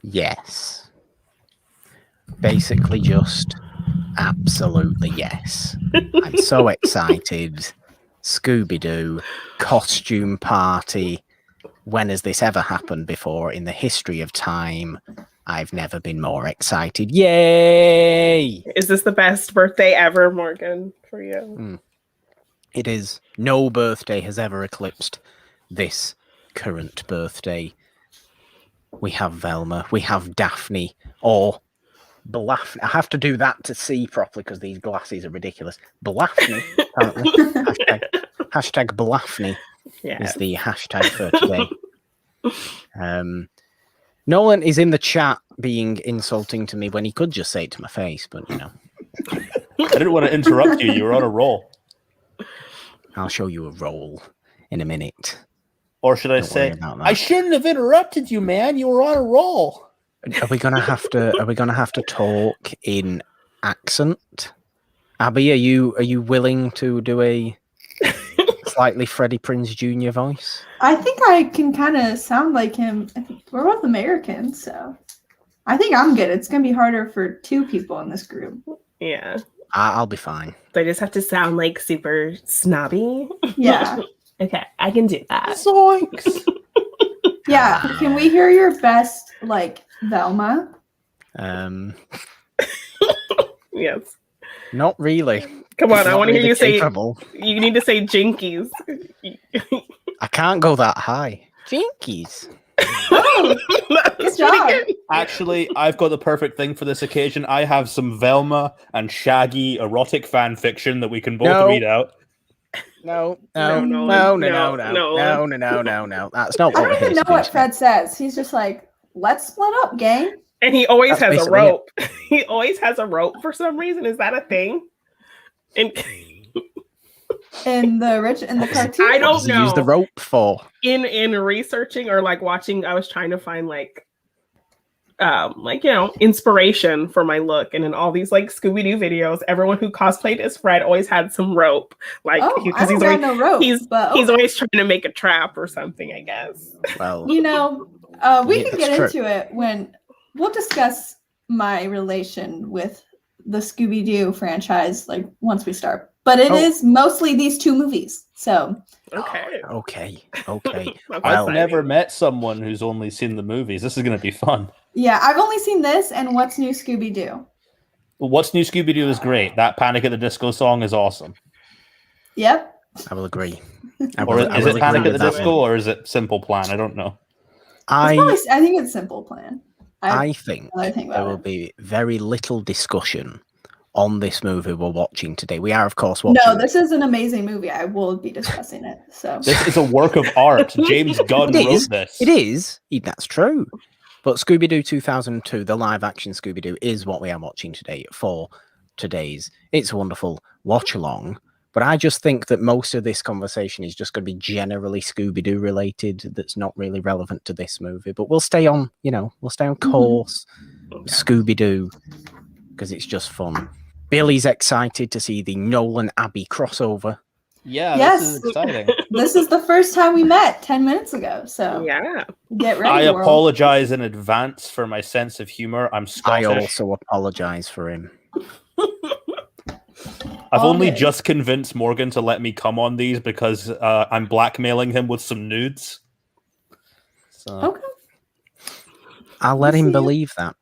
Yes. Basically just absolutely yes. I'm so excited. Scooby-Doo, costume party. When has this ever happened before in the history of time? I've never been more excited. Yay! Is this the best birthday ever, Morgan, for you? It is. No birthday has ever eclipsed this current birthday. We have Velma, we have Daphne, or Blaffney. I have to do that to see properly because these glasses are ridiculous. Blaffney, apparently. hashtag Blaffney is the hashtag for today. Nolan is in the chat being insulting to me when he could just say it to my face, but you know. I didn't want to interrupt you. You were on a roll. I'll show you a roll in a minute. Or should I say, I shouldn't have interrupted you, man. You were on a roll. Are we gonna have to talk in accent? Abby, are you willing to do a slightly Freddie Prinze Jr. voice? I think I can kind of sound like him. We're both Americans, so I think I'm good. It's gonna be harder for two people in this group. Yeah. I'll be fine. They just have to sound like super snobby. Yeah. Okay, I can do that. Zoinks. Yeah. Can we hear your best, like, Velma? Yes. Not really. Come on, I want to hear you capable. Say. You need to say Jinkies. I can't go that high. Jinkies. Oh, good job. Actually, I've got the perfect thing for this occasion. I have some Velma and Shaggy erotic fan fiction that we can both read out. No. No. That's not what I don't even know what Fred says. He's just like, let's split up, gang. And he always has a rope. He always has a rope for some reason. Is that a thing? In the cartoon, I don't know. Use the rope for in researching or like watching. I was trying to find like inspiration for my look, and in all these like Scooby-Doo videos, everyone who cosplayed as Fred always had some rope, like because he's always trying to make a trap or something, I guess. Well, we can get into it when we'll discuss my relation with the Scooby-Doo franchise, like once we start. But it is mostly these two movies, so okay. I've never met someone who's only seen the movies. This is going to be fun. Yeah, I've only seen this and What's New Scooby-Doo. What's New Scooby-Doo is great. That Panic at the Disco song is awesome. Yep. I will agree. Is it Panic at the Disco or is it Simple Plan? I don't know. I think it's Simple Plan. I think there will be very little discussion on this movie we're watching today. We are, of course, watching. No, this is an amazing movie. I will be discussing it. So this is a work of art. James Gunn wrote this. It is. That's true. But Scooby-Doo 2002, the live-action Scooby-Doo, is what we are watching today for today's It's a Wonderful Watch-Along. But I just think that most of this conversation is just going to be generally Scooby-Doo related. That's not really relevant to this movie. But we'll stay on, course. Scooby-Doo, because it's just fun. Billy's excited to see the Nolan Abbey crossover. Yeah, this is exciting. This is the first time we met 10 minutes ago. So yeah, get ready. I apologize in advance for my sense of humor. I'm Scottish. I also apologize for him. I've only just convinced Morgan to let me come on these because I'm blackmailing him with some nudes. So. Okay. I'll let him believe that.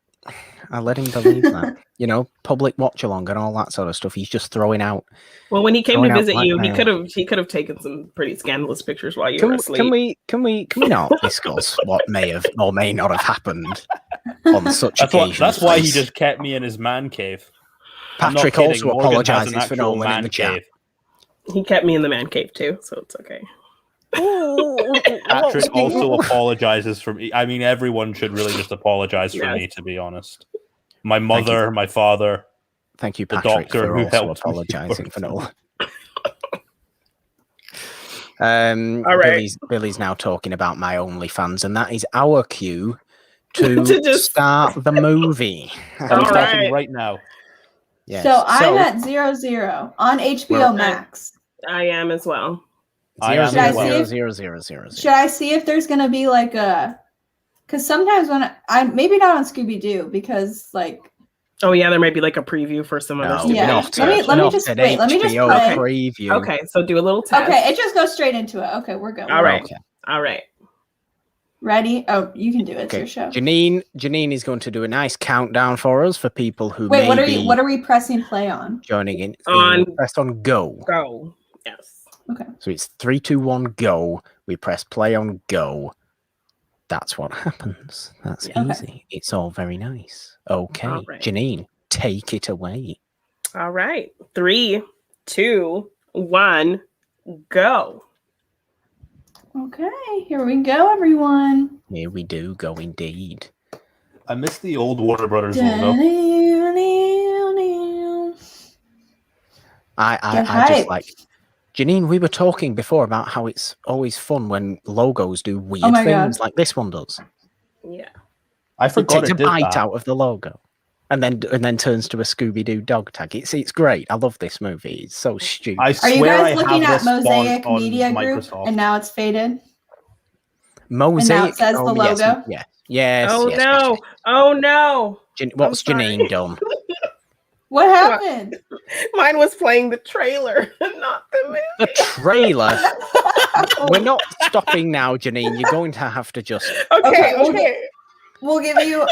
Public watch along and all that sort of stuff. He's just throwing out. Well, when he came to visit you, he could have taken some pretty scandalous pictures while you were asleep. Can we not discuss what may have or may not have happened on such occasions? That's why he just kept me in his man cave. Patrick also apologizes for Nolan in the chat. He kept me in the man cave too, so it's okay. Patrick also apologizes for me. I mean, everyone should really just apologize for me, to be honest. My mother, my father. Thank you, Patrick, the doctor for who also helped apologizing for Nolan. All right. Billy's now talking about my OnlyFans, and that is our cue to start the movie. I'm starting right now. Yes. So I'm at 0-0 on HBO Max. I am as well. Should I see if there's going to be like a Because sometimes when I maybe not on Scooby Doo because like. Oh yeah, there might be like a preview for some other. Yeah. Let me just wait. Let me just play. Preview. Okay, so do a little test. Okay, it just goes straight into it. Okay, we're good. All right. Okay. All right. Ready? Oh, you can do it. It's your show. Janine is going to do a nice countdown for us for people who Wait, what are we pressing play on? Joining in. Press on go. Go. Yes. Okay. So it's 3, 2, 1, go. We press play on go. That's what happens. That's easy. It's all very nice. Okay. Right. Janine, take it away. All right. 3, 2, 1, go. Okay, here we go, everyone. Here we do go indeed. I miss the old Warner Brothers logo. I just like Janine, we were talking before about how it's always fun when logos do weird things like this one does. Yeah. I forgot it takes a bite out of the logo. And then turns to a Scooby-Doo dog tag. It's great. I love this movie. It's so stupid. Are you guys looking at Mosaic Media Group and now it's faded? Mosaic. And now it says the logo. Yes. Oh no! Yes. Oh no! What's Janine done? What happened? Mine was playing the trailer, not the movie. The trailer. We're not stopping now, Janine. You're going to have to just. Okay. We'll give you,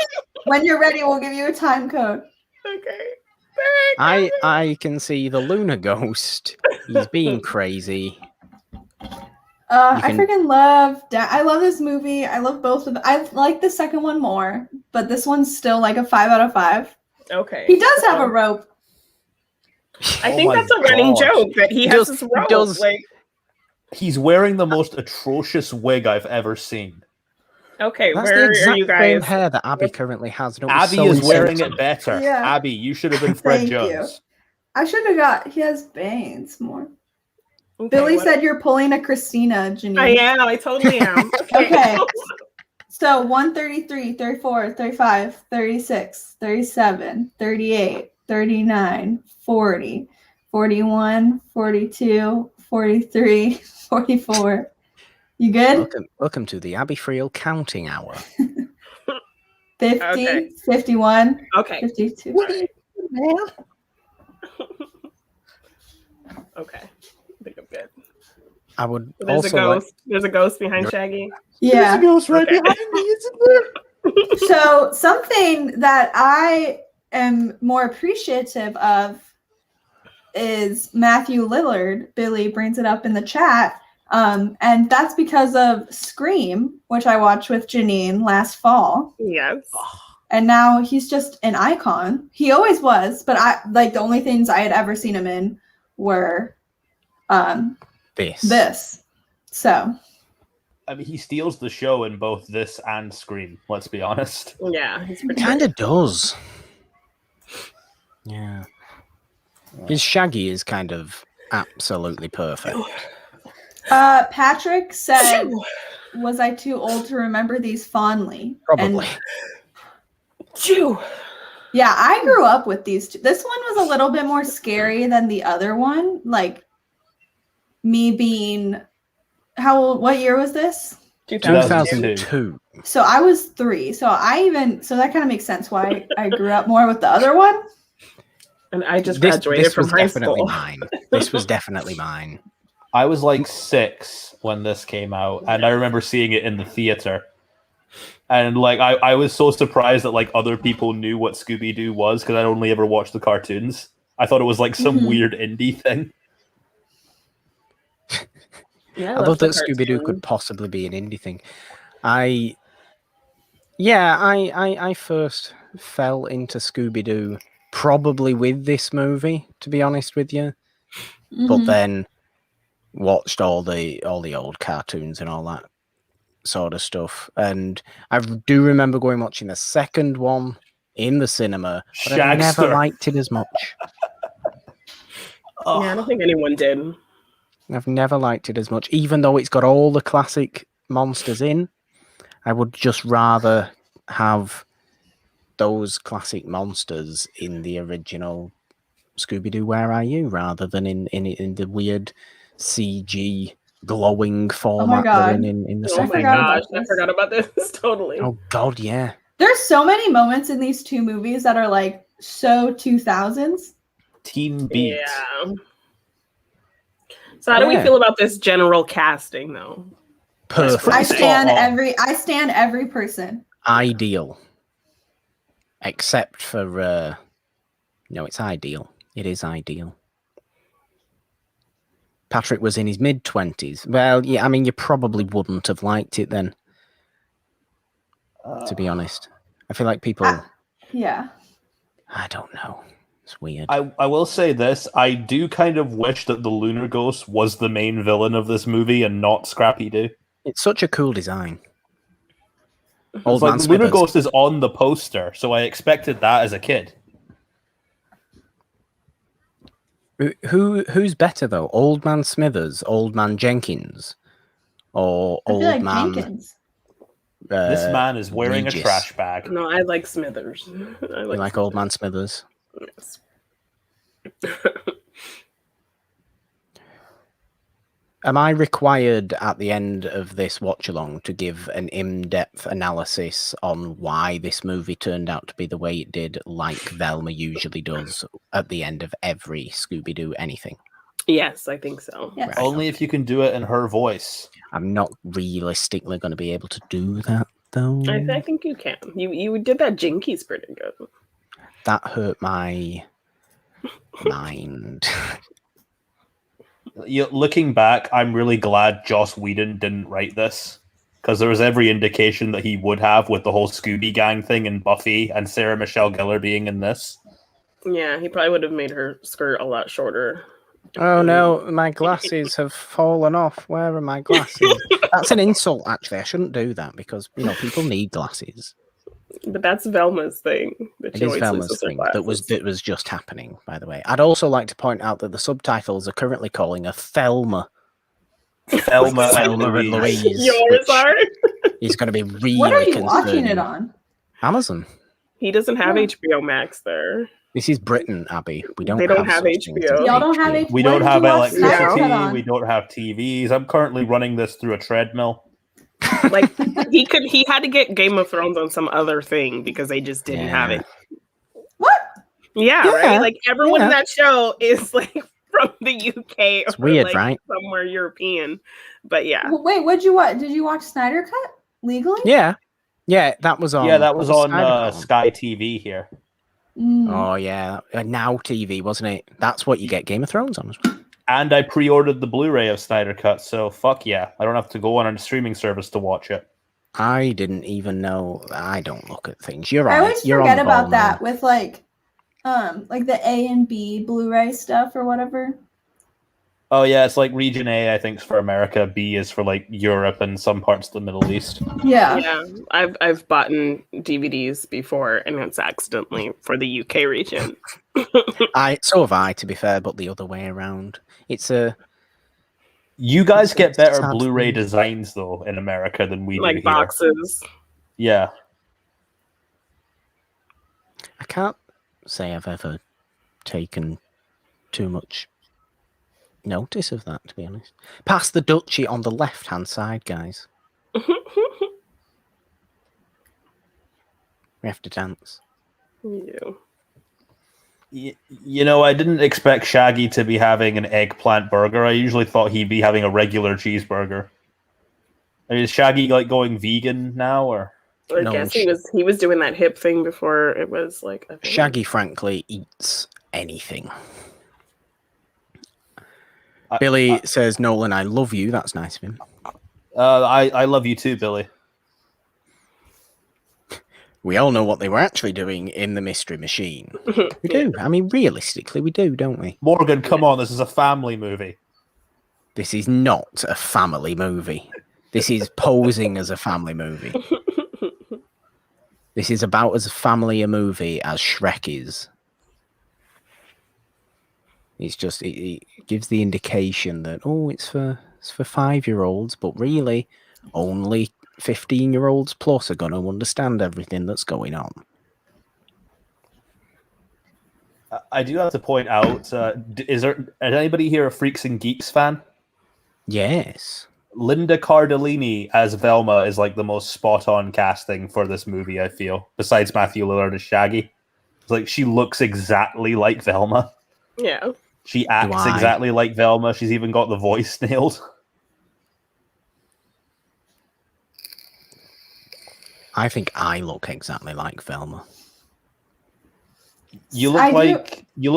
when you're ready, we'll give you a time code. Okay. I can see the Luna Ghost. He's being crazy. I freaking love I love this movie. I love both of them. I like the second one more, but this one's still like a 5 out of 5. Okay. He does have a rope. I think that's a running joke that he has this rope. He's wearing the most atrocious wig I've ever seen. Okay, that's where the exact are you guys? Same hair that Abby currently has. Abby is wearing it better. Yeah. Abby, you should have been Fred Jones. You. I should have got. He has bangs more. Okay, Billy said you're pulling a Christina, Janine. I am. I totally am. Okay. So 133, 34, 35, 36, 37, 38, 39, 40, 41, 42, 43, 44. You good? Welcome to the Abby Friel counting hour. 50, 51, 52. What are you doing, man? Okay. I think I'm good. I would There's also a ghost. There's a ghost behind Shaggy. Yeah. There's a ghost right behind me, isn't there? So something that I am more appreciative of is Matthew Lillard. Billy brings it up in the chat. And that's because of Scream, which I watched with Janine last fall. Yes. And now he's just an icon. He always was, but the only things I had ever seen him in were this. So I mean, he steals the show in both this and Scream, let's be honest. Yeah, he kind of does. Yeah. His Shaggy is kind of absolutely perfect. Patrick said, was I too old to remember these fondly? Probably. Yeah, I grew up with these two. This one was a little bit more scary than the other one. Like, me being... what year was this? 2002. So I was 3. So that kind of makes sense why I grew up more with the other one. And I just graduated from high school. Mine. This was definitely mine. I was like 6 when this came out, and I remember seeing it in the theater. And like I was so surprised that like other people knew what Scooby-Doo was because I'd only ever watched the cartoons. I thought it was like some weird indie thing. Yeah, I love that Scooby-Doo could possibly be an indie thing. I first fell into Scooby-Doo probably with this movie, to be honest with you. But then watched all the old cartoons and all that sort of stuff. And I do remember going watching the second one in the cinema, but I never liked it as much. Yeah, I don't think anyone did. I've never liked it as much, even though it's got all the classic monsters in. I would just rather have those classic monsters in the original Scooby-Doo Where Are You rather than in the weird CG glowing Oh my format God. going in the Oh second my gosh, I forgot about this. Totally. Oh God, yeah. There's so many moments in these two movies that are like so 2000s. Teen Beat. Yeah. So how do we feel about this general casting, though? Perfect. I stand every person. Ideal. Except for no, it's ideal. It is ideal. Patrick was in his mid-20s. Well, yeah, I mean, you probably wouldn't have liked it then. To be honest, I feel like people. Yeah. I don't know. It's weird. I will say this. I do kind of wish that the Lunar Ghost was the main villain of this movie and not Scrappy Doo. It's such a cool design. Old Man Smithers. Lunar Ghost is on the poster, so I expected that as a kid. Who's better though? Old Man Smithers, Old Man Jenkins, or Old Man Jenkins? This man is wearing Regis. A trash bag. No, I like Smithers. I like you like Old Man Smithers? Yes. Am I required at the end of this watch-along to give an in-depth analysis on why this movie turned out to be the way it did, like Velma usually does at the end of every Scooby-Doo anything? Yes, I think so. Yes. Right. Only if you can do it in her voice. I'm not realistically going to be able to do that, though. I think you can. You did that Jinkies pretty good. That hurt my mind. Looking back, I'm really glad Joss Whedon didn't write this, because there was every indication that he would have with the whole Scooby Gang thing and Buffy and Sarah Michelle Gellar being in this. Yeah, he probably would have made her skirt a lot shorter. Oh no, my glasses have fallen off. Where are my glasses? That's an insult, actually. I shouldn't do that because, people need glasses. But that's Velma's thing. It is Velma's thing that was just happening, by the way. I'd also like to point out that the subtitles are currently calling her Thelma. Thelma and Louise. Yours are? He's going to be really What are you concerning. watching it on? Amazon. He doesn't have HBO Max there. This is Britain, Abby. They don't have HBO. Y'all don't have HBO. We don't have electricity. Yeah. We don't have TVs. I'm currently running this through a treadmill. Like he had to get Game of Thrones on some other thing because they just didn't have it. What? Yeah, right. Like everyone in that show is like from the UK. It's weird, like right? Somewhere European, but yeah. Well, wait, what'd you watch? Did you watch Snyder Cut legally? Yeah, that was on. Yeah, that was on Sky TV here. Oh yeah, Now TV, wasn't it? That's what you get Game of Thrones on as well. And I pre-ordered the Blu-ray of Snyder Cut, so fuck yeah. I don't have to go on a streaming service to watch it. I didn't even know. I don't look at things. You're I on always it. You're forget on the about ball that now. with like the A and B Blu-ray stuff or whatever. Oh yeah, it's like Region A, I think, is for America. B is for like Europe and some parts of the Middle East. Yeah. I've bought DVDs before, and it's accidentally for the UK region. So have I, to be fair, but the other way around. It's a. You guys get better sad Blu-ray thing. designs though in America than we do like here. boxes. Yeah. I can't say I've ever taken too much notice of that, to be honest. Past the duchy on the left-hand side, guys. We have to dance. You know, I didn't expect Shaggy to be having an eggplant burger. I usually thought he'd be having a regular cheeseburger. I mean, is Shaggy like going vegan now, or? I guess he was doing that hip thing before it was like a thing. Shaggy, frankly, eats anything. Billy says, Nolan, I love you. That's nice of him. I love you too, Billy. We all know what they were actually doing in the Mystery Machine. We do. I mean, realistically, we do, don't we? Morgan, come on. This is a family movie. This is not a family movie. This is posing as a family movie. This is about as family a movie as Shrek is. It's just, it gives the indication that, it's for 5-year-olds, but really only 15-year-olds plus are going to understand everything that's going on. I do have to point out, is anybody here a Freaks and Geeks fan? Yes. Linda Cardellini as Velma is like the most spot-on casting for this movie, I feel. Besides Matthew Lillard as Shaggy. It's like she looks exactly like Velma. Yeah. She acts exactly like Velma. She's even got the voice nailed. I think I look exactly like Velma. You look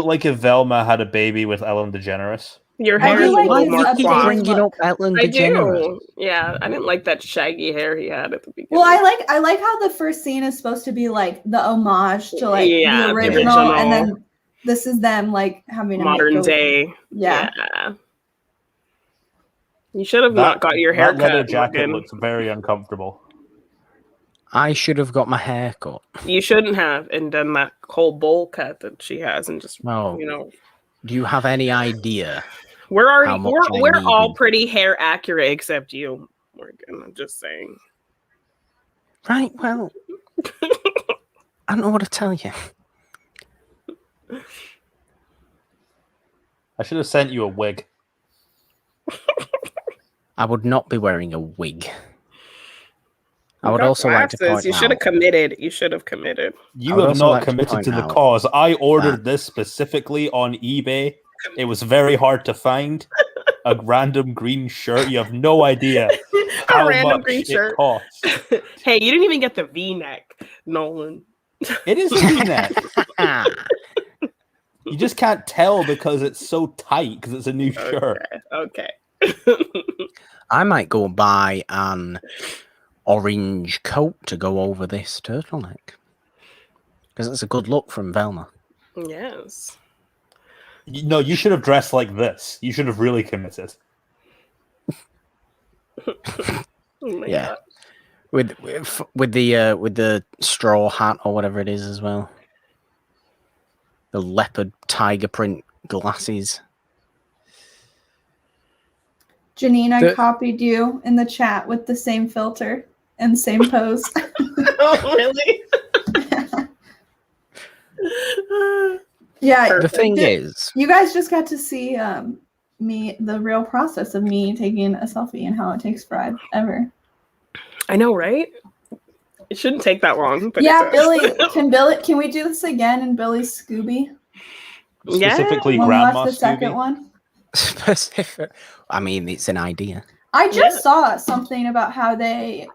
like if Velma had a baby with Ellen DeGeneres. Your hair is like you keep bringing up Ellen DeGeneres. Do. Yeah, I didn't like that shaggy hair he had at the beginning. Well, I like how the first scene is supposed to be like the homage to like the original, and then this is them like having a modern day. Yeah. You should have not got your hair cut. That leather jacket looks very uncomfortable. I should have got my hair cut. You shouldn't have, and done that whole bowl cut that she has, and just Do you have any idea? We're all pretty hair accurate except you, Morgan. I'm just saying. Right. Well, I don't know what to tell you. I should have sent you a wig. I would not be wearing a wig. I would also like to point out. You should have committed. You should have committed. You have not committed to the cause. I ordered this specifically on eBay. It was very hard to find. A random green shirt. You have no idea how much it costs. Hey, you didn't even get the V-neck, Nolan. It is a V-neck. You just can't tell because it's so tight because it's a new shirt. Okay. I might go buy an orange coat to go over this turtleneck because it's a good look from Velma. Yes. No, you should have dressed like this. You should have really committed. Yeah, with the straw hat or whatever it is as well. The leopard tiger print glasses. Janine, I copied you in the chat with the same filter and same pose. Oh, really? Yeah. The thing is, you guys just got to see the real process of me taking a selfie and how it takes forever. I know, right? It shouldn't take that long. But yeah, can we do this again in Billy's Scooby? Specifically, when Grandma we watch the second one. Specific. I mean, it's an idea. I just saw something about how they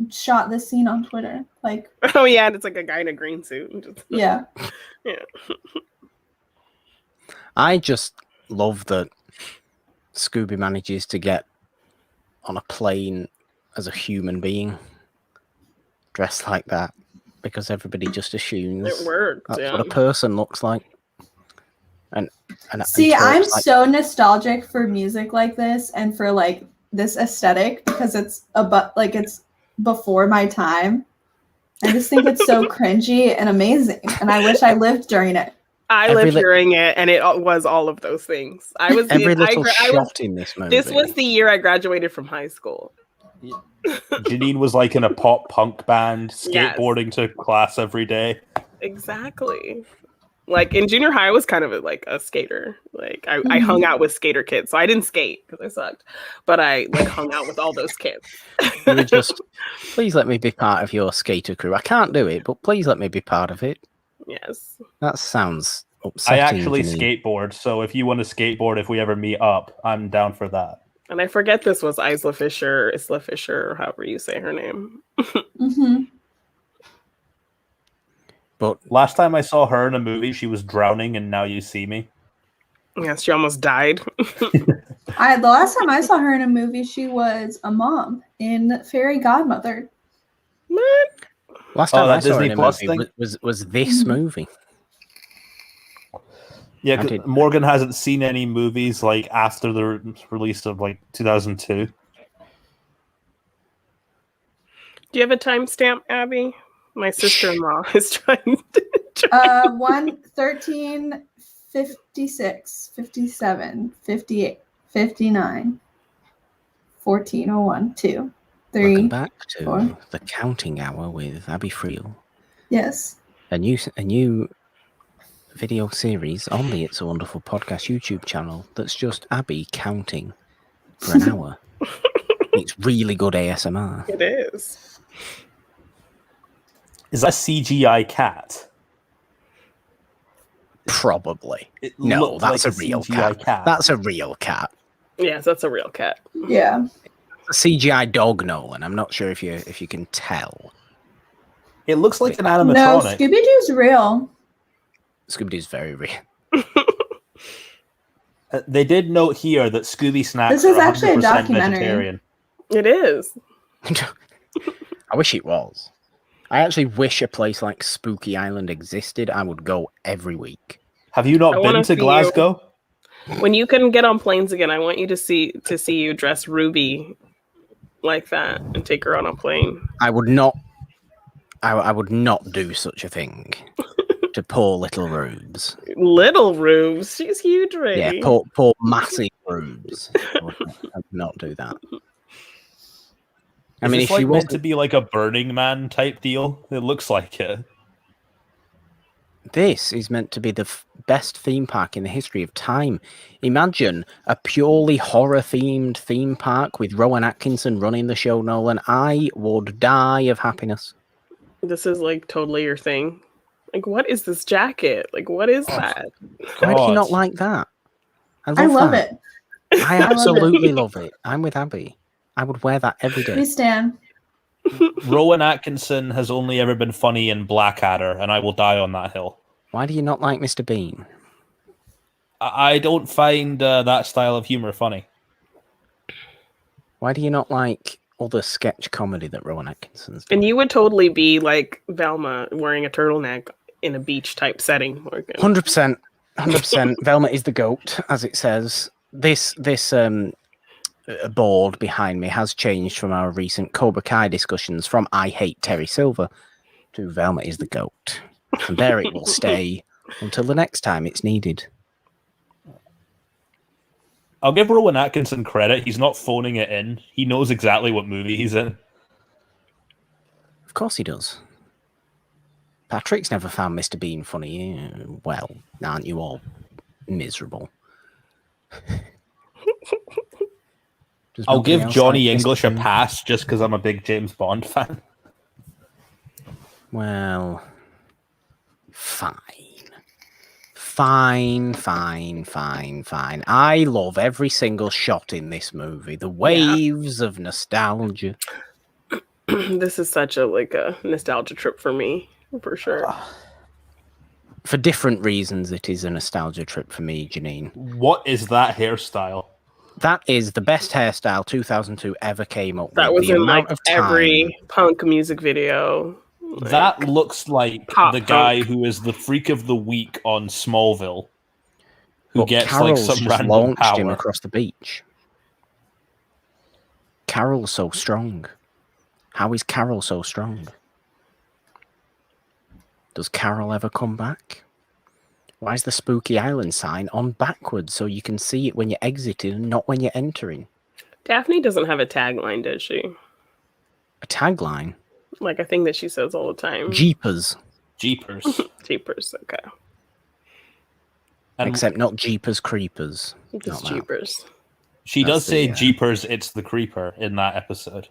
shot this scene on Twitter. Like, oh yeah, and it's like a guy in a green suit. Yeah. Yeah. I just love that Scooby manages to get on a plane as a human being dressed like that because everybody just assumes it works. That's what a person looks like. And see, I'm so nostalgic for music like this and for like this aesthetic because it's it's before my time. I just think it's so cringy and amazing, and I wish I lived during it. I lived during it, and it was all of those things. I was shot in this movie. This was the year I graduated from high school. Janine was like in a pop punk band, skateboarding to class every day. Exactly. Like in junior high, I was kind of like a skater. Like I hung out with skater kids, so I didn't skate because I sucked, but I like hung out with all those kids. You were just, please let me be part of your skater crew. I can't do it, but please let me be part of it. Yes. That sounds upsetting. I actually skateboard, so if you want to skateboard, if we ever meet up, I'm down for that. And I forget this was Isla Fisher, or however you say her name. Mm-hmm. But last time I saw her in a movie, she was drowning in Now You See Me. Yes, she almost died. The last time I saw her in a movie, she was a mom in Fairy Godmother. What? Last time I saw her in a movie was this movie. Yeah, Morgan hasn't seen any movies like after the release of like 2002. Do you have a timestamp, Abby? My sister-in-law is trying to... 1:13, 56, 57, 58, 59, 14:01, 2, 3. Welcome back to 4. The Counting Hour with Abby Friel. Yes. A new video series on the It's a Wonderful Podcast YouTube channel that's just Abby counting for an hour. It's really good ASMR. It is. Is that a CGI cat? Probably. No, that's like a real cat. That's a real cat. Yes, that's a real cat. Yeah. It's a CGI dog, Nolan. I'm not sure if you can tell. It looks like an animatronic. No, Scooby-Doo's real. Scooby-Doo's very real. They did note here that Scooby snacks this is are actually 100% a documentary. vegetarian. It is. I wish it was. I actually wish a place like Spooky Island existed. I would go every week. Have you not been to Glasgow? When you can get on planes again, I want you to see you dress Ruby like that and take her on a plane. I would not. I would not do such a thing to poor little Rubes. Little Rubes, she's huge, already. Yeah, poor massive Rubes. I would not do that. I mean, if you want to be like a Burning Man type deal, it looks like it. This is meant to be the best theme park in the history of time. Imagine a purely horror-themed theme park with Rowan Atkinson running the show, Nolan. I would die of happiness. This is like totally your thing. Like, what is this jacket? Like, what is that? Why do you not like that? I love it. I absolutely love it. I'm with Abby. I would wear that every day. We stand. Rowan Atkinson has only ever been funny in Blackadder, and I will die on that hill. Why do you not like Mr. Bean? I don't find that style of humor funny. Why do you not like other sketch comedy that Rowan Atkinson's done? And you would totally be like Velma wearing a turtleneck in a beach type setting. 100%. 100%. Velma is the goat, as it says. This board behind me has changed from our recent Cobra Kai discussions from I Hate Terry Silver to Velma is the goat. And there it will stay until the next time it's needed. I'll give Rowan Atkinson credit. He's not phoning it in. He knows exactly what movie he's in. Of course he does. Patrick's never found Mr. Bean funny. Well, aren't you all miserable? I'll give Johnny English a pass just because I'm a big James Bond fan. Well, fine. I love every single shot in this movie. The waves of nostalgia. This is such a nostalgia trip for me, for sure. For different reasons, it is a nostalgia trip for me, Janine. What is that hairstyle? That is the best hairstyle 2002 ever came up with. That was in like every punk music video. Like, that looks like the guy who is the freak of the week on Smallville, who gets Carol's like some just random launched power. him across the beach. Carol's so strong. How is Carol so strong? Does Carol ever come back? Why is the Spooky Island sign on backwards so you can see it when you're exiting and not when you're entering? Daphne doesn't have a tagline, does she? A tagline? Like a thing that she says all the time. Jeepers. Jeepers. Jeepers, okay. Except not Jeepers Creepers. Just Jeepers. She does say Jeepers, it's the creeper in that episode.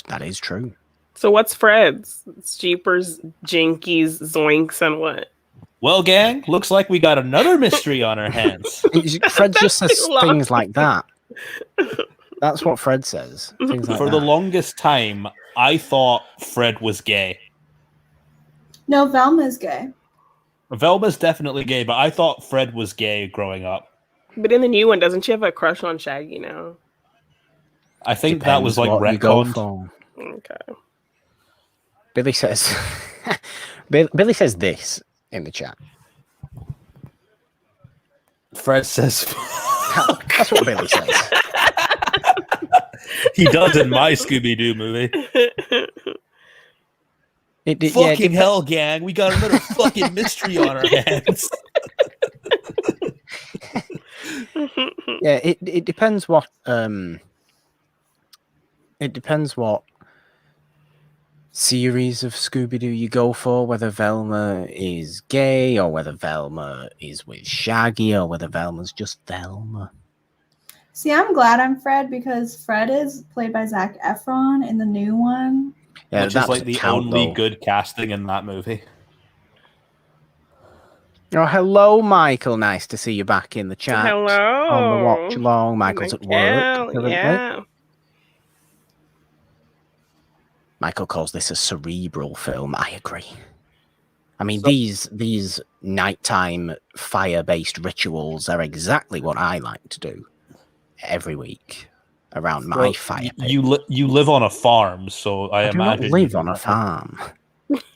That is true. So what's Fred's? It's Jeepers, Jinkies, Zoinks, and what? Well, gang, looks like we got another mystery on our hands. Fred just says things like that. That's what Fred says. Things like For the longest time, I thought Fred was gay. No, Velma's gay. Velma's definitely gay, but I thought Fred was gay growing up. But in the new one, doesn't she have a crush on Shaggy now? I think that was like retconned. Okay. Billy says Billy says this in the chat. Fred says that's what Billy says. He does in my Scooby-Doo movie. Fucking hell, gang. We got another fucking mystery on our hands. Yeah, it depends what series of Scooby-Doo you go for, whether Velma is gay or whether Velma is with Shaggy or whether Velma's just Velma. See, I'm glad I'm Fred because Fred is played by Zac Efron in the new one. Yeah, which is like the only good casting in that movie. Oh, hello, Michael. Nice to see you back in the chat. Hello. On the watch along. Michael's at work. Yeah. Michael calls this a cerebral film. I agree. I mean, these nighttime fire-based rituals are exactly what I like to do every week around my fire pit. You live on a farm, so I imagine do not live on a farm.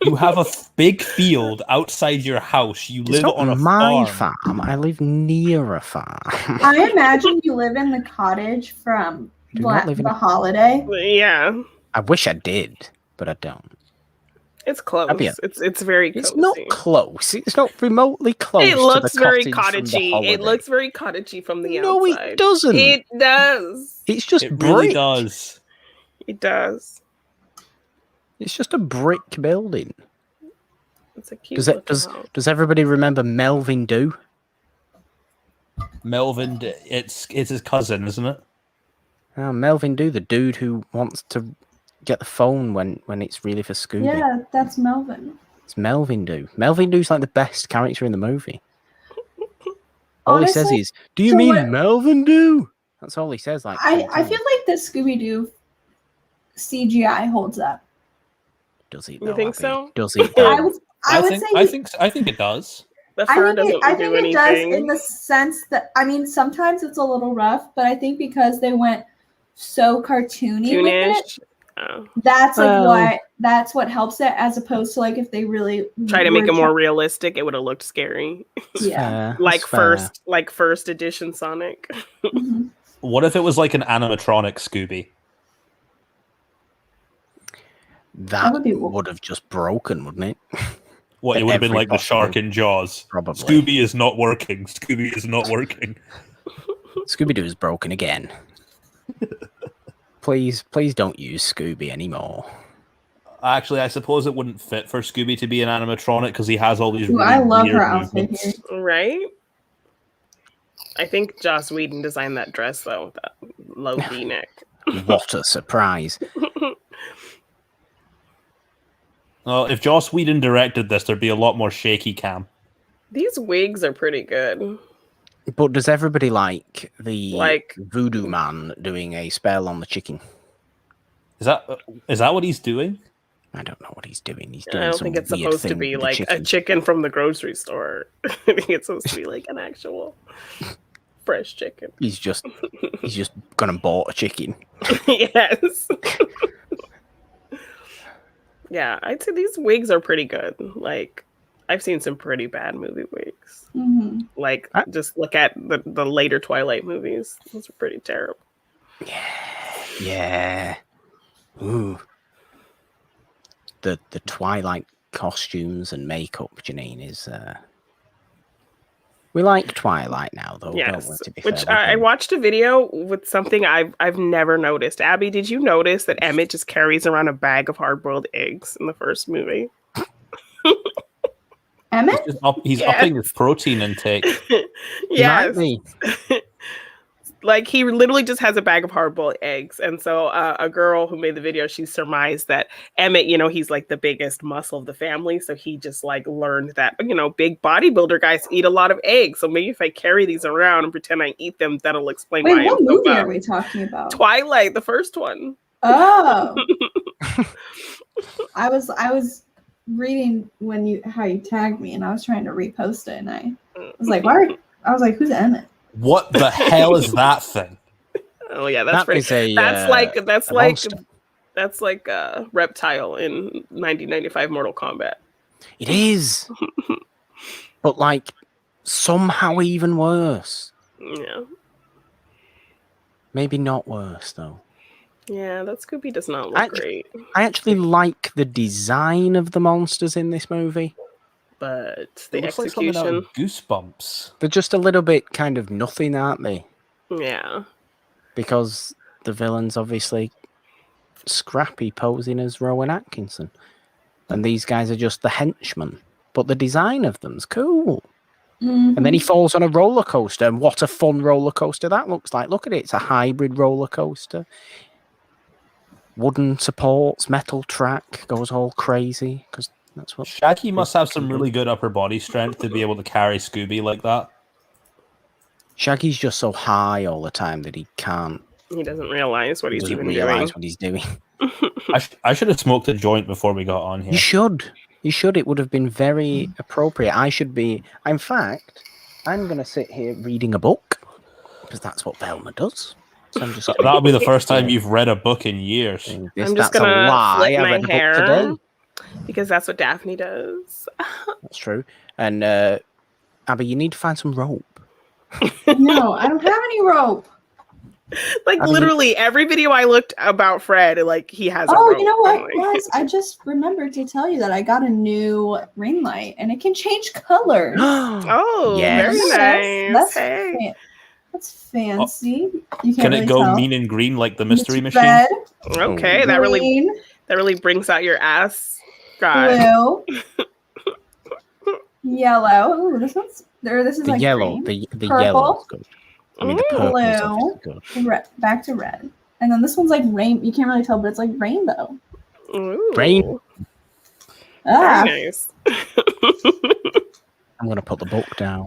You have a big field outside your house. You live on a my farm. I live near a farm. I imagine you live in the cottage from the holiday. Yeah. I wish I did, but I don't. It's close. It's very cozy. It's not close. It's not remotely close. It looks to the very cottagey. It looks very cottagey from the outside. No, it doesn't. It does. It's just brick. Really does. It does. It's just a brick building. It's a cute does everybody remember Melvin Doo? Melvin, it's his cousin, isn't it? Oh, Melvin Doo, the dude who wants to get the phone when it's really for Scooby. Yeah, that's Melvin. It's Melvin Doo. Melvin Doo's like the best character in the movie. All he says is, "Do you mean Melvin Doo?" That's all he says. Like, I feel like the Scooby-Doo CGI holds up. Does he? You think so? Does he? I think it does. The fur doesn't do anything. It does in the sense that, I mean, sometimes it's a little rough, but I think because they went so cartoony with it, that's like that's what helps it, as opposed to like if they really try to make it more realistic, it would have looked scary. Yeah, like first edition Sonic. Mm-hmm. What if it was like an animatronic Scooby? That would have just broken, wouldn't it? What, it would have been like the shark in Jaws. Probably. Scooby is not working. Scooby is not working. Scooby-Doo is broken again. Please don't use Scooby anymore. Actually, I suppose it wouldn't fit for Scooby to be an animatronic because he has all these really I love weird her outfit here. Right? I think Joss Whedon designed that dress, though, with that low V-neck. What a surprise. Well, if Joss Whedon directed this, there'd be a lot more shaky cam. These wigs are pretty good. But does everybody like the voodoo man doing a spell on the chicken? Is that what he's doing? I don't know what he's doing. He's doing I don't think it's supposed to be like a chicken from the grocery store. I think it's supposed to be like an actual fresh chicken. He's just gonna bought a chicken. Yes. Yeah, I'd say these wigs are pretty good. Like, I've seen some pretty bad movie wigs. Mm-hmm. Like, just look at the later Twilight movies. Those are pretty terrible. Yeah. Ooh. The Twilight costumes and makeup, Janine, is... We like Twilight now, though, yes, don't we, to be which fair? I watched a video with something I've never noticed. Abby, did you notice that Emmett just carries around a bag of hard-boiled eggs in the first movie? Emmett? He's upping his protein intake. Yes. Like, he literally just has a bag of hard-boiled eggs. And so a girl who made the video, she surmised that Emmett, he's like the biggest muscle of the family. So he just like learned that, big bodybuilder guys eat a lot of eggs. So maybe if I carry these around and pretend I eat them, that'll explain why I'm so buff. What movie are we talking about? Twilight, the first one. Oh. I was reading how you tagged me, and I was trying to repost it, and I was like, who's Emmett? What the hell is that thing? Oh yeah, that's pretty. That's like a reptile in 1995 Mortal Kombat. It is, but like somehow even worse. Yeah. Maybe not worse though. Yeah, that Scooby does not look great. I actually like the design of the monsters in this movie. But the execution, like out of Goosebumps. They're just a little bit kind of nothing, aren't they? Yeah. Because the villains obviously Scrappy posing as Rowan Atkinson. And these guys are just the henchmen. But the design of them's cool. Mhm. And then he falls on a roller coaster. And what a fun roller coaster that looks like. Look at it. It's a hybrid roller coaster. Wooden supports, metal track, goes all crazy. Because that's what Shaggy must have some really good upper body strength to be able to carry Scooby like that. Shaggy's just so high all the time that he can't. He doesn't realize what he's Doesn't even realize doing. what he's doing. I should have smoked a joint before we got on here. You should. You should. It would have been very appropriate. I should be. In fact, I'm going to sit here reading a book because that's what Velma does. So I'm just. That'll be the first time you've read a book in years. I'm That's just a gonna lie. flip I my read a book hair today. because that's what Daphne does. That's true. And Abby, you need to find some rope. No, I don't have any rope. Like I mean- literally every video I looked about Fred, like he has. a Oh, rope you know what, going. guys? I just remembered to tell you that I got a new ring light, and it can change colors. Oh, Yes. very nice. That's Hey. That's fancy. You can't Can really it go tell. mean and green like the mystery It's machine? Red, Okay, green, that really brings out your ass. God. blue, yellow. Ooh, this one's there. This is The like yellow. green. The Purple. yellow's good. I mean, the Ooh. purple's Blue. obviously good. Red, back to red, and then this one's like rain. You can't really tell, but it's like rainbow. Ooh, Rain. Ah, Very nice. I'm going to put the book down.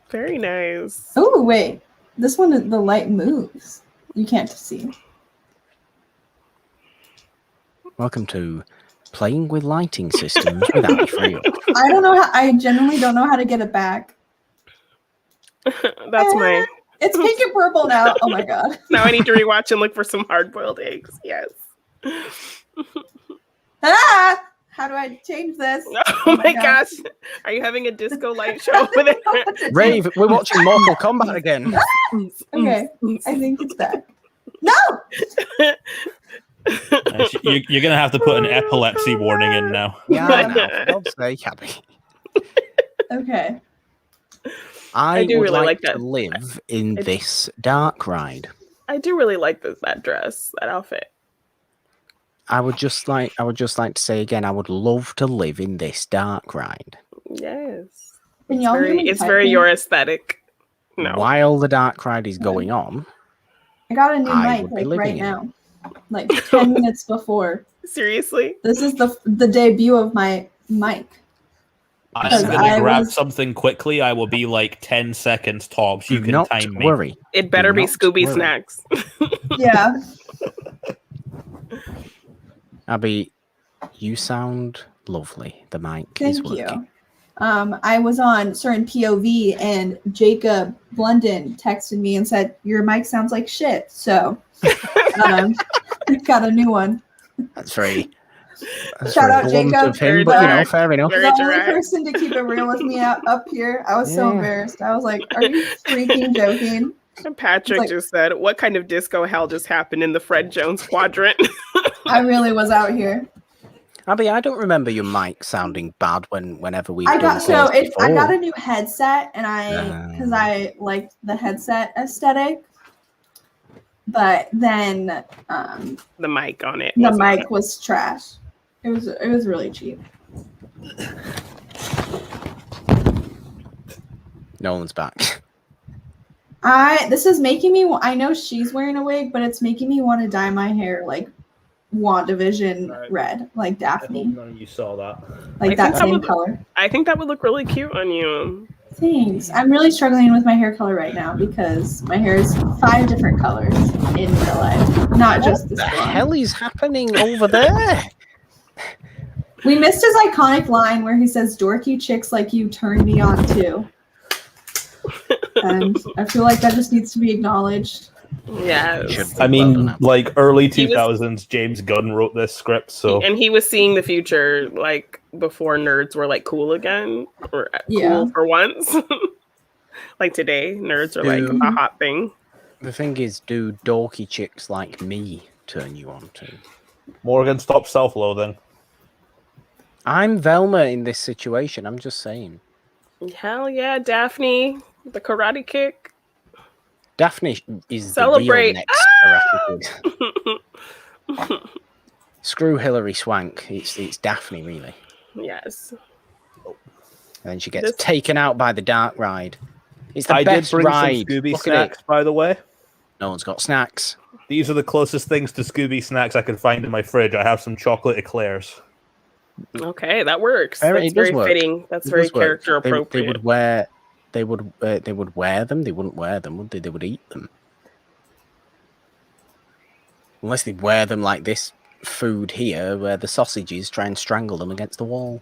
Very nice. oh wait, this one the light moves. You can't see. Welcome to Playing with Lighting Systems with Abby Friel. I don't know how. I genuinely don't know how to get it back. That's my. It's pink and purple now. Oh my god. Now I need to rewatch and look for some hard-boiled eggs. Yes. Ah! How do I change this? Oh my God. gosh. Are you having a disco light show over there? Rave, we're watching Mortal Kombat again. Okay, I think it's back. No! You're going to have to put an epilepsy warning in now. Yeah, I know. For God's sake, Abby. Okay. I do would really like like to that. live in this dark ride. I do really like that dress, that outfit. I would just like to say again, I would love to live in this dark ride. Yes. Can y'all hear me It's very typing? your aesthetic. No. While the dark ride is going on, I got a new I mic would be like right living in it. now. Like 10 minutes before. Seriously? This is the debut of my mic. I'm Because going I to grab was- something quickly. I will be like 10 seconds tops. You do can not time me. worry. It better Do be not Scooby worry. snacks. Yeah. Abby, you sound lovely. The mic is Thank working. you. I was on certain POV and Jacob Blunden texted me and said, your mic sounds like shit. So I got a new one. That's very Shout out, blunt Jacob. of him, but you know, fair enough. Very The only direct. person to keep it real with me up here. I was so Yeah. embarrassed. I was like, are you freaking joking? And Patrick Like- just said, what kind of disco hell just happened in the Fred Jones quadrant? I really was out here. Abby, I don't remember your mic sounding bad whenever we. I got I got before. a new headset and because I liked the headset aesthetic. But then The mic on it. the wasn't mic was trash. It was really cheap. No one's back. This is making me. I know she's wearing a wig, but it's making me want to dye my hair like WandaVision Right. red, like Daphne, None of you saw that. like I that think that same would- color. I think that would look really cute on you. Thanks. I'm really struggling with my hair color right now because my hair is 5 different colors in real life, not just this The one. hell is happening over there? We missed his iconic line where he says, "Dorky chicks like you turn me on too." And I feel like that just needs to be acknowledged. Yes. Should- I Well mean, done, like early He was- 2000s, James Gunn wrote this script, so And he was seeing the future like before nerds were like cool again or Yeah. cool for once. Like today, nerds are like Dude. a hot thing. The thing is, do dorky chicks like me turn you on to? Morgan, stop self-loathing. I'm Velma in this situation. I'm just saying. Hell yeah, Daphne, the karate kick. Daphne is Celebrate. the real next karate kid. Screw Hilary Swank. It's Daphne, really. Yes. And then she gets taken out by the dark ride. It's the I best did bring ride. some Scooby Look snacks, by the way. No one's got snacks. These are the closest things to Scooby snacks I could find in my fridge. I have some chocolate eclairs. Okay, that works. It That's does very work. fitting. That's very character appropriate. They would wear them. They wouldn't wear them, would they? They would eat them. Unless they wear them like this food here, where the sausages try and strangle them against the wall.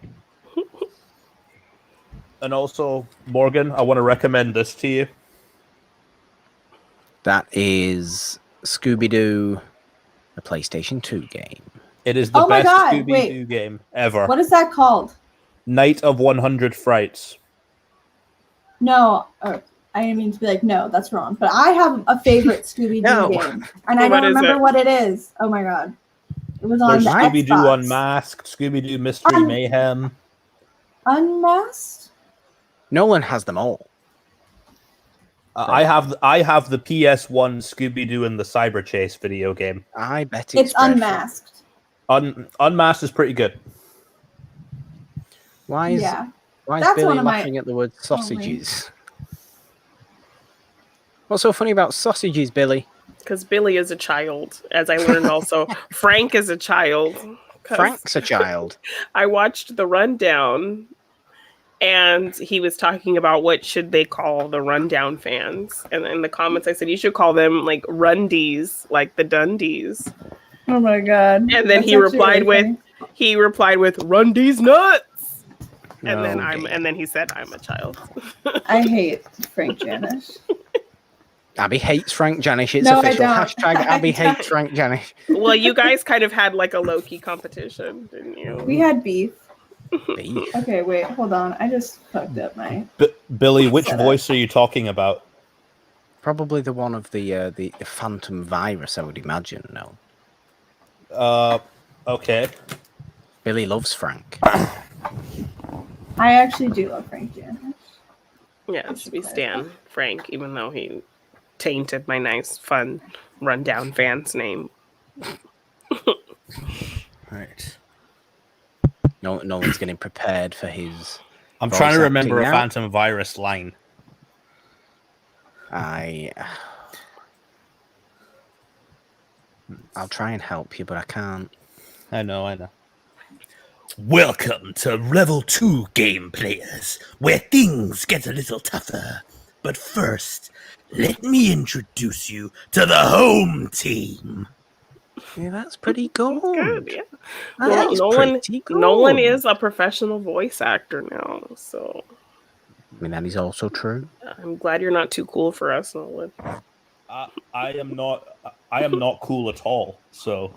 And also, Morgan, I want to recommend this to you. That is Scooby-Doo, a PlayStation 2 game. It is the best Scooby-Doo game ever. What is that called? Night of 100 Frights. No, I didn't mean to be like, no, that's wrong. But I have a favorite Scooby-Doo game, and I don't remember what it is. Oh my god, it was on the Scooby-Doo Xbox. Unmasked, Scooby-Doo Mystery Mayhem. Unmasked? Nolan has them all. I have the PS1 Scooby-Doo and the Cyber Chase video game. I bet it's Unmasked. Unmasked is pretty good. Why is Billy laughing at the word sausages? What's so funny about sausages, Billy? Because Billy is a child, as I learned also. Frank is a child. Frank's a child. I watched the rundown, and he was talking about what should they call the rundown fans. And in the comments, I said, you should call them like Rundies, like the Dundies. Oh my god. And then he replied with Rundies nuts. And then he said, I'm a child. I hate Frank Janish. Abby hates Frank Janish. It's official. Hashtag Abby hates Frank Janish. Well, you guys kind of had like a low-key competition, didn't you? We had beef. Beef. Okay, wait, hold on. I just fucked up my... Billy, which voice are you talking about? Probably the one of the Phantom Virus, I would imagine. No. Okay. Billy loves Frank. I actually do love Frank Janish. Yes, we stan Frank, even though he tainted my nice, fun, rundown fan's name. Right. No one's getting prepared for his. I'm trying to remember a Phantom Virus line. I'll try and help you, but I can't. I know. Welcome to Level 2 game players, where things get a little tougher. But first, let me introduce you to the home team. Yeah, that's pretty good. Good, yeah. Well, Nolan is a professional voice actor now, so. I mean, that is also true. I'm glad you're not too cool for us, Nolan. I am not cool at all. So.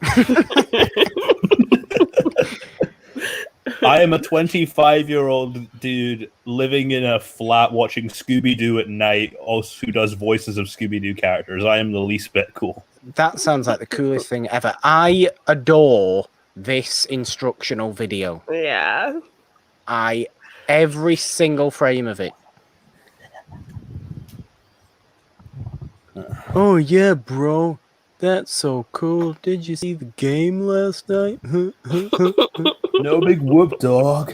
I am a 25-year-old dude living in a flat watching Scooby-Doo at night, also who does voices of Scooby-Doo characters. I am the least bit cool. That sounds like the coolest thing ever. I adore this instructional video. Yeah. Every single frame of it. Oh yeah, bro. That's so cool. Did you see the game last night? No big whoop, dog.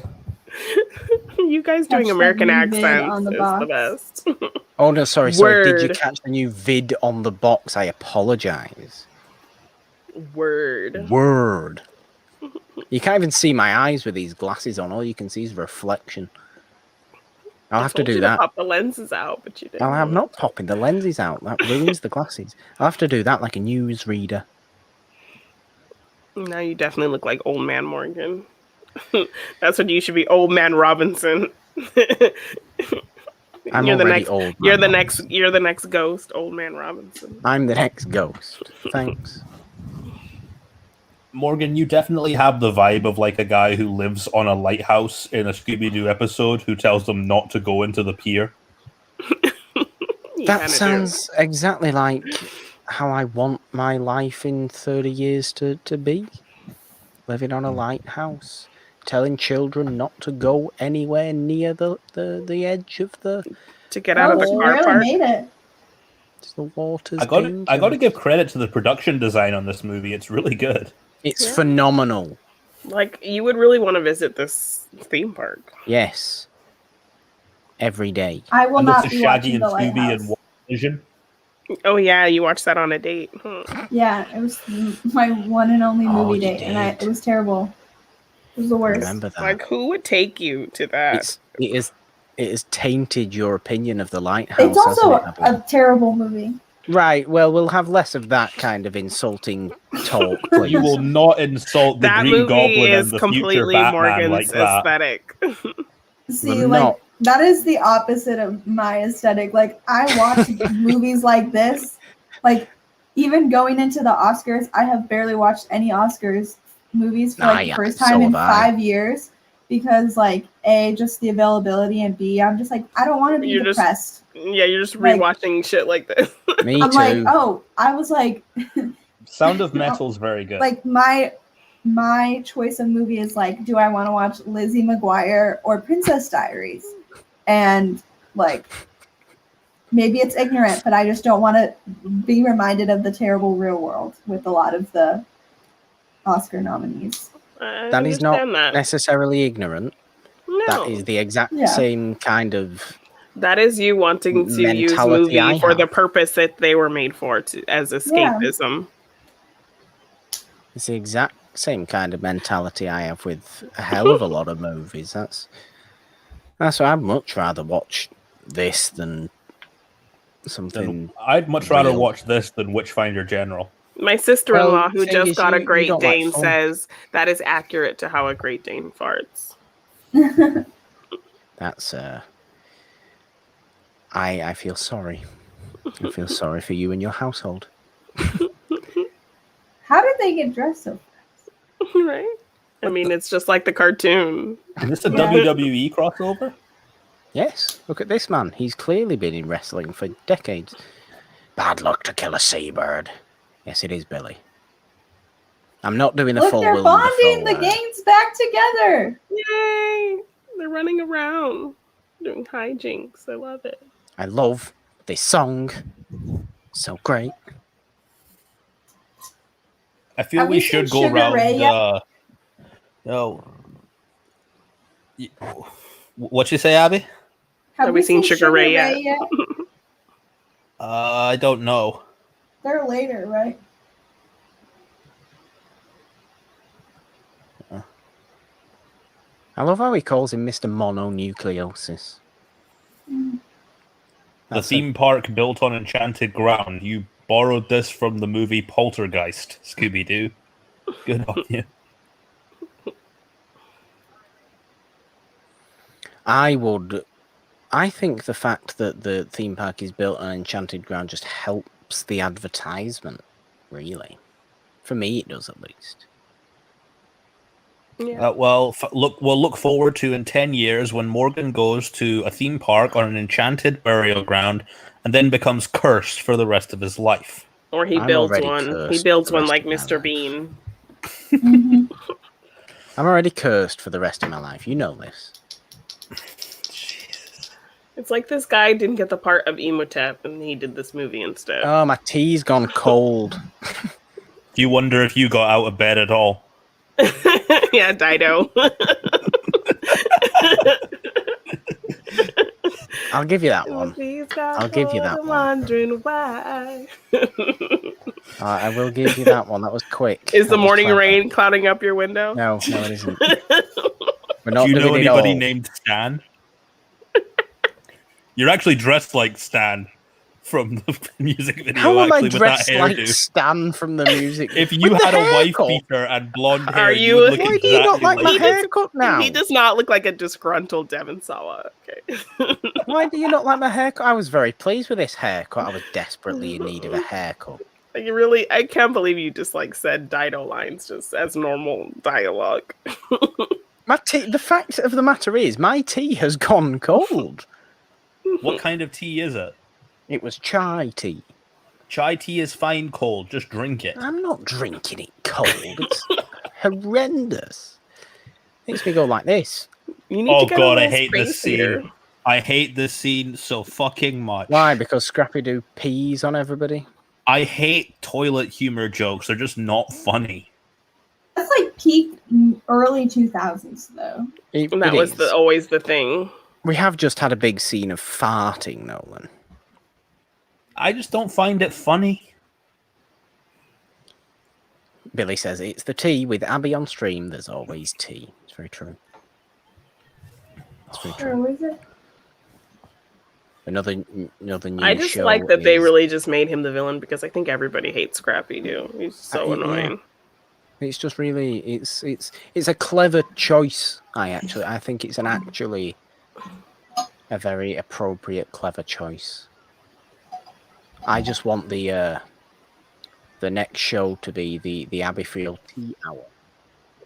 You guys doing American accents is the best. Oh no, sorry. Did you catch the new vid on the box? I apologize. Word. You can't even see my eyes with these glasses on. All you can see is reflection. I'll have to do that. Pop the lenses out, but you didn't. I'm not popping the lenses out. That ruins the glasses. I'll have to do that like a news reader. Now you definitely look like Old Man Morgan. That's what you should be, Old Man Robinson. I'm already old. You're the next ghost, Old Man Robinson. I'm the next ghost. Thanks. Morgan, you definitely have the vibe of like a guy who lives on a lighthouse in a Scooby-Doo episode who tells them not to go into the pier. That sounds exactly like how I want my life in 30 years to be. Living on a lighthouse. Telling children not to go anywhere near the edge of the... To get out of the car park. Made it. The water's I got to give credit to the production design on this movie. It's really good. It's phenomenal. Like, you would really want to visit this theme park. Yes. Every day. I will And not this be is Shaggy watching and the Scooby Lighthouse. and Vision. Oh yeah, you watched that on a date. Huh. Yeah, it was my one and only movie you date, and did. it was terrible. It was the worst. Remember that. Like, who would take you to that? It has tainted your opinion of the Lighthouse. It's also hasn't it, a terrible movie. Right, well, we'll have less of that kind of insulting talk, please. You will not insult the That Green movie Goblin is and the future completely Batman Morgan's like that. aesthetic. See, We're like not. that is the opposite of my aesthetic. Like I watch movies like this. Like even going into the Oscars, I have barely watched any Oscars movies for like the first time in 5 years because like A, just the availability, and B, I'm just like I don't want to be depressed. You're just Like, rewatching shit like this. Me I'm too. like, oh, I was like Sound of Metal's very good. like my choice of movie is like, do I want to watch Lizzie McGuire or Princess Diaries? And like, maybe it's ignorant, but I just don't want to be reminded of the terrible real world with a lot of the Oscar nominees. That is not necessarily ignorant. No. That is the exact same kind of. That is you wanting to use movie for the purpose that they were made for, as escapism. It's the exact same kind of mentality I have with a hell of a lot of movies. That's why I'd much rather watch this than something. I'd much rather watch this than Witchfinder General. My sister-in-law, who just got a Great Dane, says that is accurate to how a Great Dane farts. That's I feel sorry. I feel sorry for you and your household. How did they get dressed so fast? Right? I mean, it's just like the cartoon. Is this a WWE crossover? Yes. Look at this man. He's clearly been in wrestling for decades. Bad luck to kill a seabird. Yes, it is, Billy. I'm not doing a full they're Willem bonding Dafoe, the gangs back together. Yay! They're running around doing hijinks. I love it. I love this song. So great. I feel we should go around. What you say, Abby? Have we seen Sugar Ray yet? I don't know. They're later, right? I love how he calls him Mr. Mononucleosis. The theme park built on enchanted ground. You borrowed this from the movie Poltergeist, Scooby-Doo. Good on you. I think the fact that the theme park is built on enchanted ground just helps the advertisement, really. For me, it does at least. Yeah. We'll look forward to in 10 years when Morgan goes to a theme park on an enchanted burial ground and then becomes cursed for the rest of his life. Or he builds one. He builds one like Mr. Bean. I'm already cursed for the rest of my life. You know this. It's like this guy didn't get the part of Emotep and he did this movie instead. Oh, my tea's gone cold. Do you wonder if you got out of bed at all? Yeah, Dido. I'll give you that one. I'll give you that one. Wondering why. I will give you that one. That was quick. Is the morning rain clouding up your window? No, it isn't. We're not Do you know doing it anybody all. named Stan? You're actually dressed like Stan from the music video. How am I with that dressed like hairdo. Stan from the music? If you had a wife beater and blonde hair, you would look Why exactly do you not like my him. haircut now? He does not look like a disgruntled Devon Sawa. Okay. Why do you not like my haircut? I was very pleased with this haircut. I was desperately in need of a haircut. Like, I can't believe you just like said Dido lines just as normal dialogue. My tea. The fact of the matter is, my tea has gone cold. What kind of tea is it? It was chai tea. Chai tea is fine cold. Just drink it. I'm not drinking it cold. It's horrendous. Makes me go like this. You need Oh to get god, a I little hate this spacier. scene. I hate this scene so fucking much. Why? Because Scrappy-Doo pees on everybody? I hate toilet humor jokes. They're just not funny. That's like peak early 2000s, though. And that was always the thing. We have just had a big scene of farting, Nolan. I just don't find it funny. Billy says it's the tea. With Abby on stream, there's always tea. It's very true. It's very true. Is it? Another new I just show like that they is- really just made him the villain because I think everybody hates Scrappy-Doo. He's so Yeah. annoying. It's just really it's a clever choice. I think it's actually a very appropriate, clever choice. I just want the next show to be the Abbeyfield Tea Hour,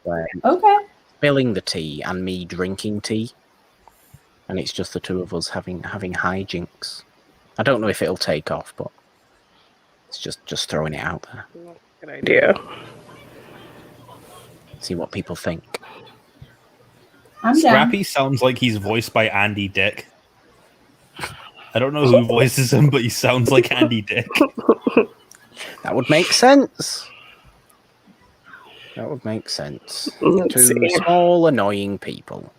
where Okay. spilling the tea and me drinking tea, and it's just the two of us having hijinks. I don't know if it'll take off, but it's just throwing it out there. Good idea. See what people think. I'm down. Scrappy sounds like he's voiced by Andy Dick. I don't know who voices him, but he sounds like Andy Dick. That would make sense. That would make sense. Let's Two see. small, annoying people.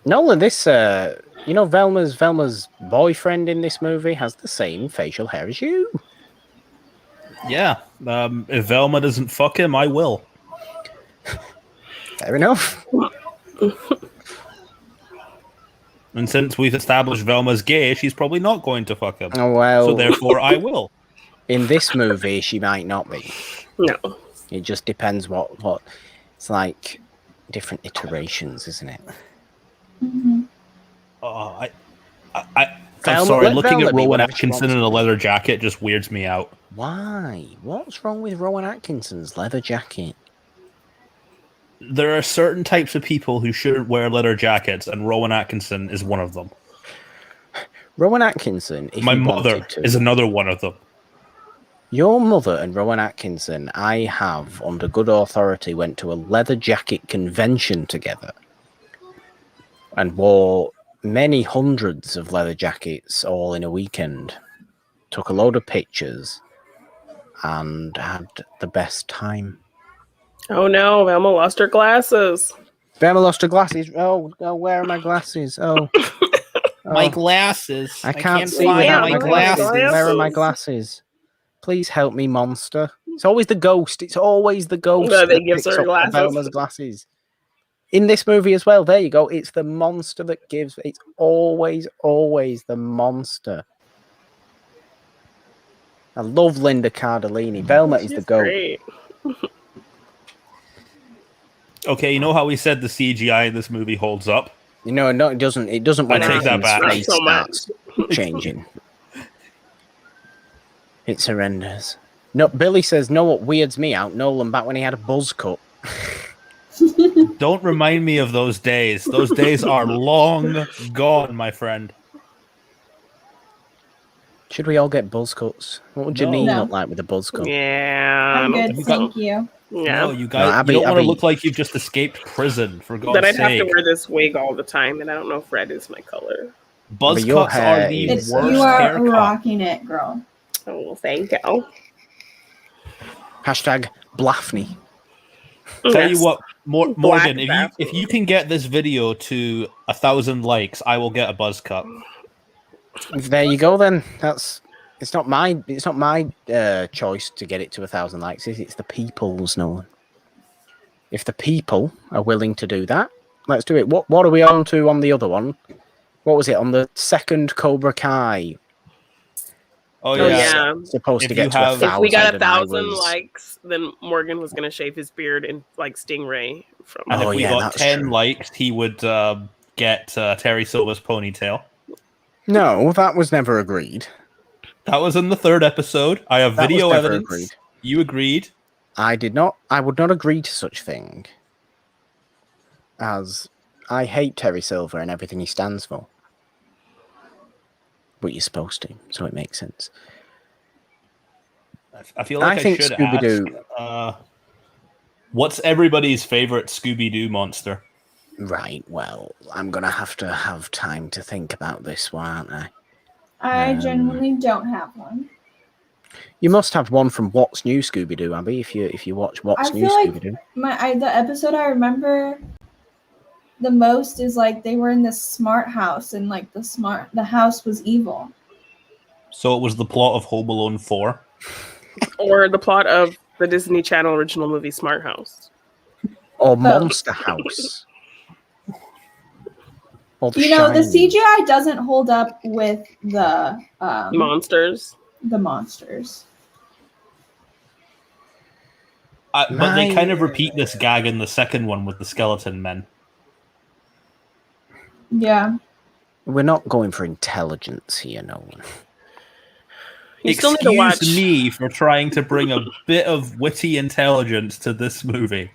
Nolan, this Velma's boyfriend in this movie has the same facial hair as you. Yeah. If Velma doesn't fuck him, I will. Fair enough. And since we've established Velma's gay, she's probably not going to fuck him. Oh well. So therefore, I will. In this movie, she might not be. No. It just depends what. It's like different iterations, isn't it? Mhm. I'm Velma- sorry. let Looking Velma at be Rowan whatever she Atkinson wants in to a be. leather jacket just weirds me out. Why? What's wrong with Rowan Atkinson's leather jacket? There are certain types of people who shouldn't wear leather jackets, and Rowan Atkinson is one of them. Rowan Atkinson, if My he mother wanted to. is another one of them. Your mother and Rowan Atkinson, I have, under good authority, went to a leather jacket convention together and wore many hundreds of leather jackets all in a weekend. Took a load of pictures and had the best time. Oh no, Velma lost her glasses. Velma lost her glasses. Oh, where are my glasses? Oh. My Oh, glasses. I can't see find without my my glasses. glasses. Where are my glasses? Please help me, monster. It's always the ghost. It's always the ghost No, they that gives picks her up glasses. Velma's glasses. In this movie as well, there you go. It's the monster that gives. It's always the monster. I love Linda Cardellini. Velma is the She's goat. great. Okay, you know how we said the CGI in this movie holds up? No, it doesn't. It doesn't when I take that Anakin's back. face Not so much. starts changing. It's horrendous. No, Billy says, "No, what weirds me out? Nolan back when he had a buzz cut." Don't remind me of those days. Those days are long gone, my friend. Should we all get buzz cuts? What would No. Janine No. look like with a buzz cut? Yeah. I'm I good, don't thank think you. so. Yeah. No, you guys, Abby- you don't want to Abby- look like you've just escaped prison, for God's Then I'd have sake. to wear this wig all the time, and I don't know if red is my color. Buzz But your cuts hair are the is- worst You are haircut. rocking it, girl. Oh, well, thank you. Hashtag Blaffney. Tell you Yes. what, Black Morgan, if bathroom. you can get this video to 1,000 likes, I will get a buzz cut. There you go. Then it's not my choice to get it to 1,000 likes. It's the people's, Nolan. If the people are willing to do that, let's do it. What are we on to on the other one? What was it on the second Cobra Kai? Oh, Oh, yeah. yeah. Supposed If to you get to have- 1,000. If we got and I 1,000 was- likes, then Morgan was going to shave his beard in like Stingray from. And Oh, if we yeah, got that's 10 true. likes, he would get Terry Silver's ponytail. No, that was never agreed. That was in the 3rd episode. I have That was video never evidence. agreed. You agreed. I did not. I would not agree to such thing. As I hate Terry Silver and everything he stands for. But you're supposed to, so it makes sense. I feel like I think should Scooby-Doo. ask. What's everybody's favorite Scooby-Doo monster? Right. Well, I'm gonna have to have time to think about this one, aren't I? I genuinely don't have one. You must have one from What's New Scooby-Doo, Abby. If you watch What's I New feel like Scooby-Doo. the episode I remember the most is like they were in this smart house and like the house was evil. So it was the plot of Home Alone 4. Or the plot of the Disney Channel original movie Smart House. Or Monster House. Or You know, the Shining. CGI doesn't hold up with the Monsters. the monsters. But they kind of repeat this gag in the second one with the skeleton men. Yeah. We're not going for intelligence here, Nolan. You still need to watch. Excuse me for trying to bring a bit of witty intelligence to this movie.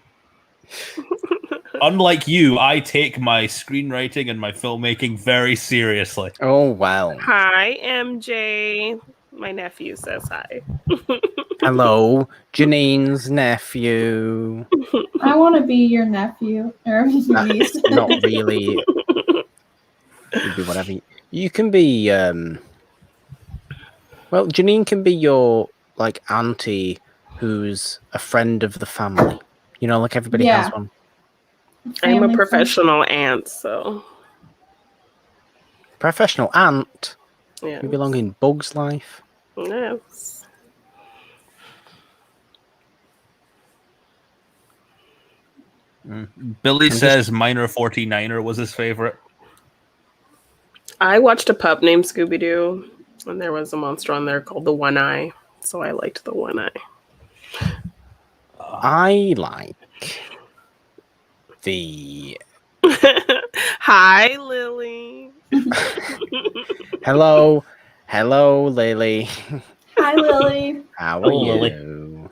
Unlike you, I take my screenwriting and my filmmaking very seriously. Oh, well. Hi, MJ. My nephew says hi. Hello, Janine's nephew. I want to be your nephew or your niece. Not really. You'd be whatever. You can be. Well, Janine can be your like auntie, who's a friend of the family. You know, like everybody has one. I'm a Family professional aunt, so Professional aunt. yeah. You belong in Bug's Life. Yes. Billy says Minor 49er was his favorite. I watched a pup named Scooby Doo, and there was a monster on there called the One Eye, so I liked the One Eye. I like the. Hi, Lily. Hello, Lily. Hi, Lily. How are Hello, you? Lily.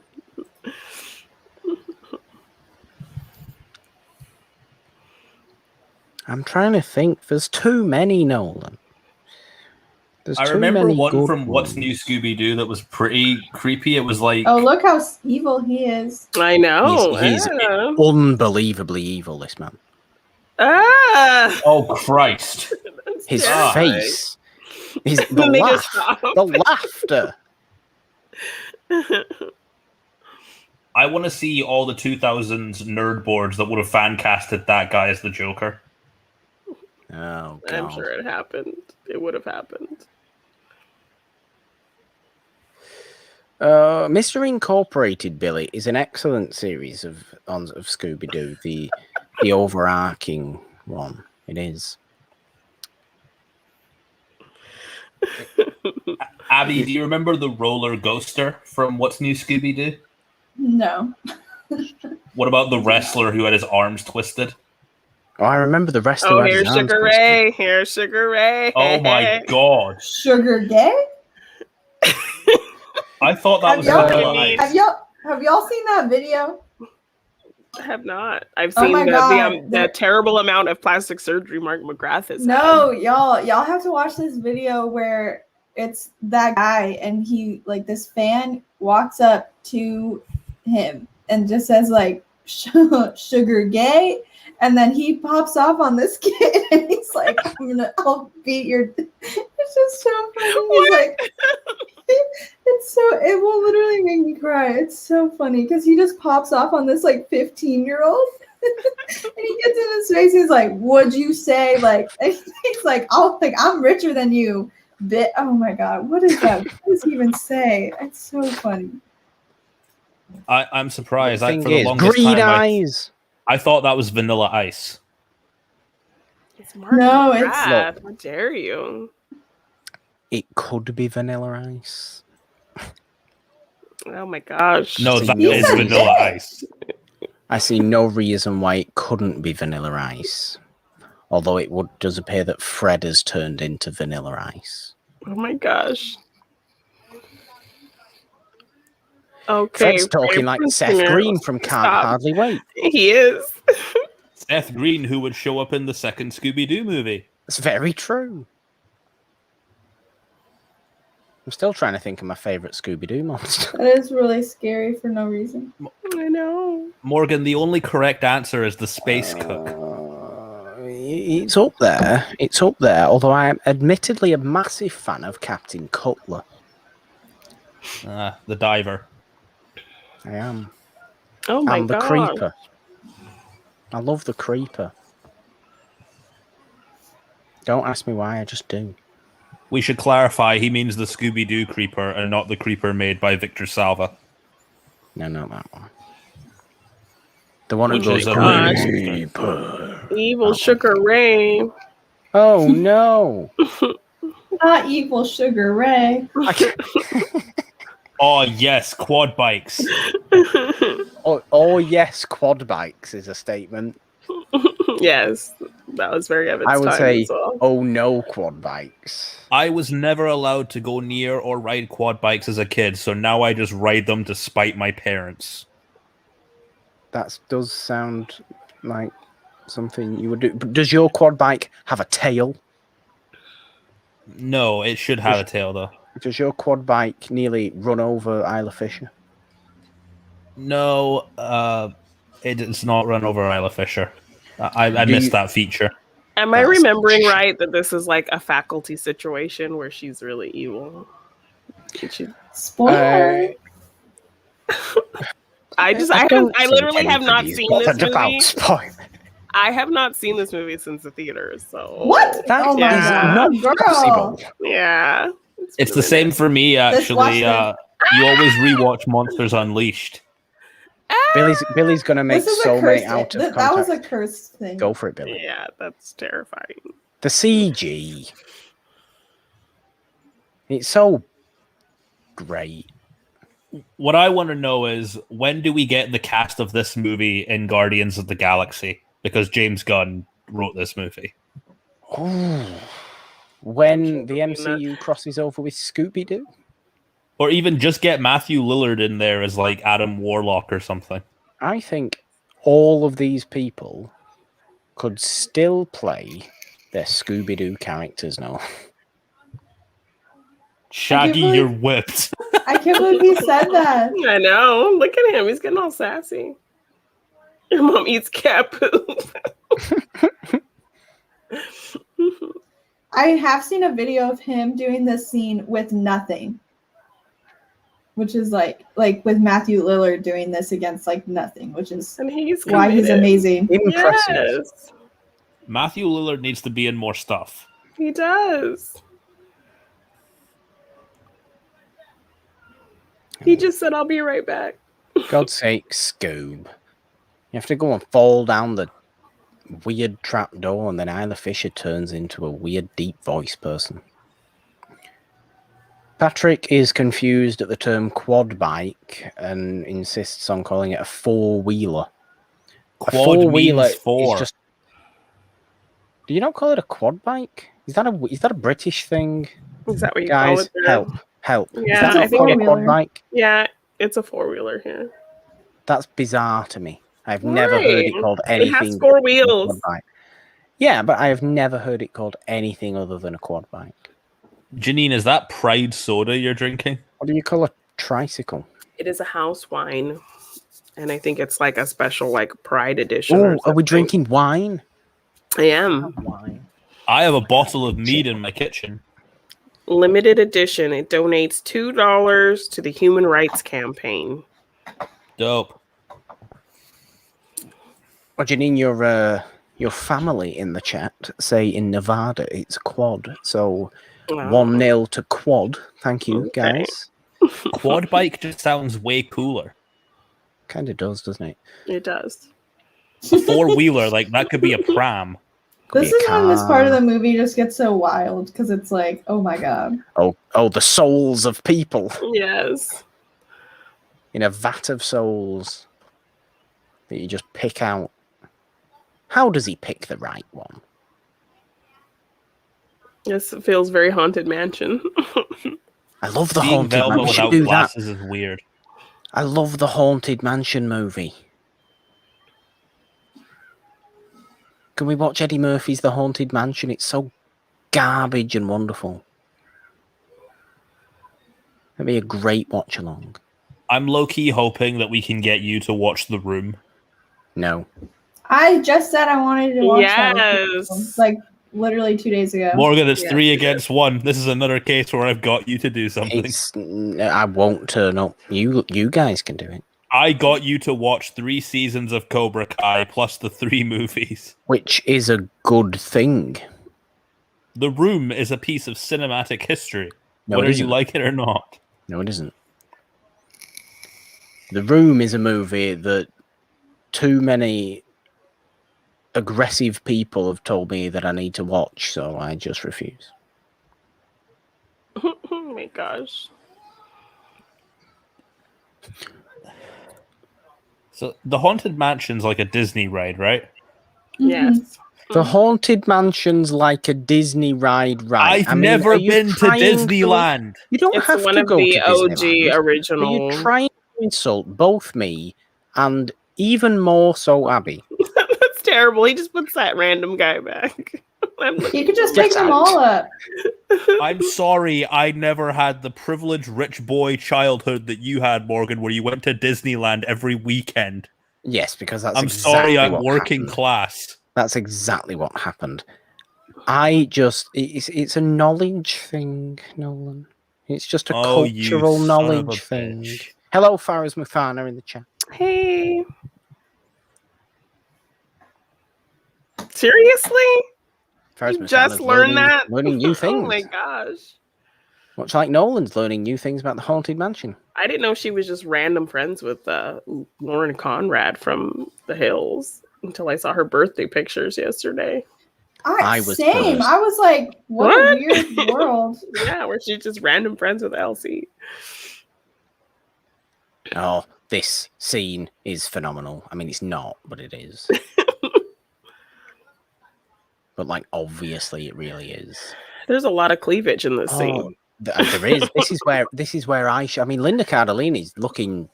I'm trying to think. There's too many, Nolan. There's I too remember many one good from What's ones. New Scooby-Doo that was pretty creepy. It was like... Oh, look how evil he is. I know. He's unbelievably evil, this man. Oh, Christ. His terrifying. face. The They laugh. just stop. The laughter. I want to see all the 2000s nerd boards that would have fan casted that guy as the Joker. Oh, God. I'm sure it happened. It would have happened. Mr. Incorporated, Billy, is an excellent series of Scooby-Doo. The overarching one. It is. Abby, do you remember the roller ghoster from What's New Scooby-Doo? No. What about the wrestler who had his arms twisted? Oh, I remember the rest Oh, of here's Sugar Ray. Here's Sugar Ray. Oh my God. Sugar gay? I thought that Have was y'all- Vanilla Ice. Have y'all seen that video? I have not. I've Oh seen my God. the terrible amount of plastic surgery Mark McGrath has No, y'all have to watch this video where it's that guy and he like this fan walks up to him and just says like sugar gay, and then he pops off on this kid and he's like, I'll beat your it's just so funny. He's like it will literally make me cry. It's so funny because he just pops off on this like 15-year-old and he gets in his face. He's like, "What'd you say?" Like, and he's like, I'm richer than you." Oh my God, what is that? What does he even say? It's so funny. I'm surprised. The For thing the is, longest green time, eyes. I thought that was Vanilla Ice. It's Mark No, McGrath. it's- How dare you? It could be Vanilla Ice. Oh my gosh. No, that You is said Vanilla it. Ice. I see no reason why it couldn't be Vanilla Ice. Although does appear that Fred has turned into Vanilla Ice. Oh my gosh. Okay. Fred's talking like Seth Green from Can't Hardly Wait. He is. Seth Green, who would show up in the second Scooby-Doo movie. It's very true. I'm still trying to think of my favorite Scooby-Doo monster. That is really scary for no reason. I know. Morgan, the only correct answer is the Space Cook. It's up there. It's up there. Although I am admittedly a massive fan of Captain Cutler. The diver. I am. Oh my And the god. Creeper. I love the Creeper. Don't ask me why, I just do. We should clarify, he means the Scooby-Doo Creeper and not the Creeper made by Victor Salva. No, not that one. The one who Which goes is a Creeper. Evil Sugar Ray. Oh no! Not evil Sugar Ray. Oh yes, quad bikes. Oh yes, quad bikes is a statement. Yes, that was very of its I would time say, as well. oh no, quad bikes. I was never allowed to go near or ride quad bikes as a kid, so now I just ride them to spite my parents. That does sound like something you would do. But does your quad bike have a tail? No, it should have a tail though. Does your quad bike nearly run over Isla Fisher? No, it's not run over Isla Fisher. I missed that feature. Am I That's- remembering right that this is like a faculty situation where she's really evil? Spoiler. I literally have not seen this movie. Spoiler. I have not seen this movie since the theater, so What? That Oh my Yeah. is not God, girl. possible. yeah. It's the same for me, actually. watch You always rewatch Monsters Unleashed. Billy's gonna make This is so a many curse. out of That context. was a curse thing. Go for it, Billy. Yeah, that's terrifying. The CG. It's so great. What I want to know is, when do we get the cast of this movie in Guardians of the Galaxy? Because James Gunn wrote this movie. Oh. When the Sure, we'll MCU crosses over with Scooby-Doo? Or even just get Matthew Lillard in there as like Adam Warlock or something. I think all of these people could still play their Scooby-Doo characters now. Shaggy, believe- you're whipped. I can't believe he said that. I know. Look at him. He's getting all sassy. Your mom eats cat poop. I have seen a video of him doing this scene with nothing. Which is like with Matthew Lillard doing this against like nothing, which is And he's why he's committed. amazing. Impressive. Yes, Matthew Lillard needs to be in more stuff. he does. He just said, I'll be right back. God's sake, Scoob. You have to go and fall down the weird trap door, and then Isla Fisher turns into a weird deep voice person. Patrick is confused at the term quad bike and insists on calling it a four-wheeler. A Quad four-wheeler means four. is just... Do you not call it a quad bike? Is that a British thing? Is that what you call Guys, it? there? help. Yeah, Is that I not think called a it- quad bike? Yeah, it's a four-wheeler here. That's bizarre to me. I've never heard it Right. called It anything. has four but a wheels. quad bike. Yeah, but I have never heard it called anything other than a quad bike. Janine, is that Pride soda you're drinking? What do you call a tricycle? It is a house wine. And I think it's like a special like Pride edition. or Oh, are we something. drinking wine? I am. Wine. I have a bottle of mead in my kitchen. Limited edition. It donates $2 to the Human Rights Campaign. Dope. Well, Janine, your family in the chat say in Nevada it's quad. So Wow. 1-0 to quad. Thank you, Okay. guys. Quad bike just sounds way cooler. Kind of does, doesn't it? It does. A four-wheeler, like that could be a pram. Could This be a is when this part of car. the movie just gets so wild because it's like, oh my god. Oh, the souls of people Yes. in a vat of souls that you just pick out. How does he pick the right one? This feels very Haunted Mansion. I love the Being Haunted Velma Mansion. We should without do that. glasses is weird. I love the Haunted Mansion movie. Can we watch Eddie Murphy's The Haunted Mansion? It's so garbage and wonderful. That'd be a great watch along. I'm low-key hoping that we can get you to watch The Room. No. I just said I wanted to watch that Yes. with you, like literally 2 days ago. Morgan, it's Yeah, 3 you against 1. This is another case where I've got you to do something. I won't turn up. You guys can do it. I got you to watch 3 seasons of Cobra Kai plus the 3 movies. Which is a good thing. The Room is a piece of cinematic history, No, whether it you isn't. like it or not. No, it isn't. The Room is a movie that too many aggressive people have told me that I need to watch, so I just refuse. Oh my gosh. So the Haunted Mansion's like a Disney ride, right? Mhm. Yes. The Haunted Mansion's like a Disney ride, right? I've never been to Disneyland. You don't It's have one to of go the to OG Disneyland. But original. you're trying to insult both me and even more so Abby. That's terrible. He just puts that random guy back. You could just Get pick them out. all up. I'm sorry, I never had the privileged rich boy childhood that you had, Morgan, where you went to Disneyland every weekend. Yes, because that's I'm exactly sorry, I'm what working happened. class. That's exactly what happened. It's a knowledge thing, Nolan. It's just a Oh, you cultural son of a knowledge thing. bitch. Hello, Faraz Muthana in the chat. Hey. Seriously? Faraz You Muthana's just learned that? learning new Oh things. my gosh. Much like Nolan's learning new things about the Haunted Mansion. I didn't know she was just random friends with Lauren Conrad from The Hills until I saw her birthday pictures yesterday. I was Same. first. I was like, what a What? weird world. Yeah, where she's just random friends with Elsie. Oh, this scene is phenomenal. I mean, it's not, but it is. But like, obviously, it really is. There's a lot of cleavage in this scene. There is. This is where I mean, Linda Cardellini's looking.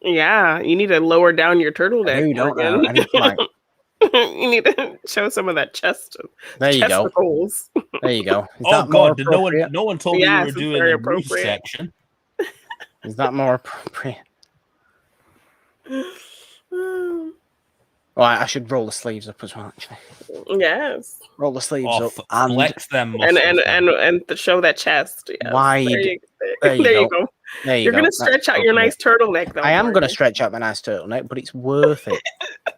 Yeah, you need to lower down your turtleneck. I don't know. Morgan. I need to, like, You need to show some of that chest. there you go. Chesticles. There you go. Is Oh that more god, appropriate? no one told me Yes, we it's were doing very the Bruce appropriate. section. Is that more appropriate? Oh, I should roll the sleeves up as well. Actually, Yes, roll the sleeves Oh, up and flex them and muscles. and to show that chest. Yes. wide. There you go. There you You're go. gonna That's stretch out your appropriate. nice turtleneck, though. I am going to Morgan. stretch out my nice turtleneck, but it's worth it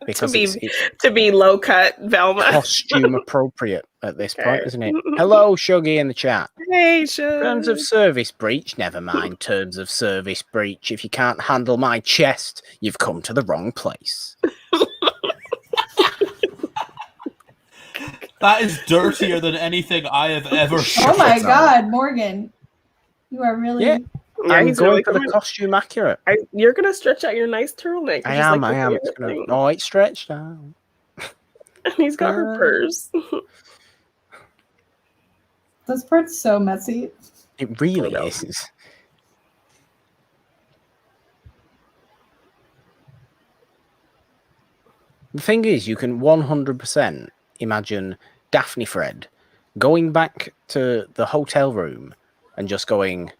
because it's to be low cut, Velma. costume appropriate at this point, Okay. isn't it? Hello, Shuggy in the chat. Hey, Terms of service breach? Never mind terms of service breach. If you can't handle my chest, you've come to the wrong place. That is dirtier than anything I have ever seen. Oh my god, Morgan. You are really Yeah. Yeah, I'm he's going really for the coming. costume accurate. You're gonna stretch out your nice turtleneck. I just am. like I the am. favorite It's gonna. thing. Oh, it's stretched out. And he's got her purse. this part's so messy. It really know. is. The thing is, you can 100% imagine Daphne Fred going back to the hotel room and just doing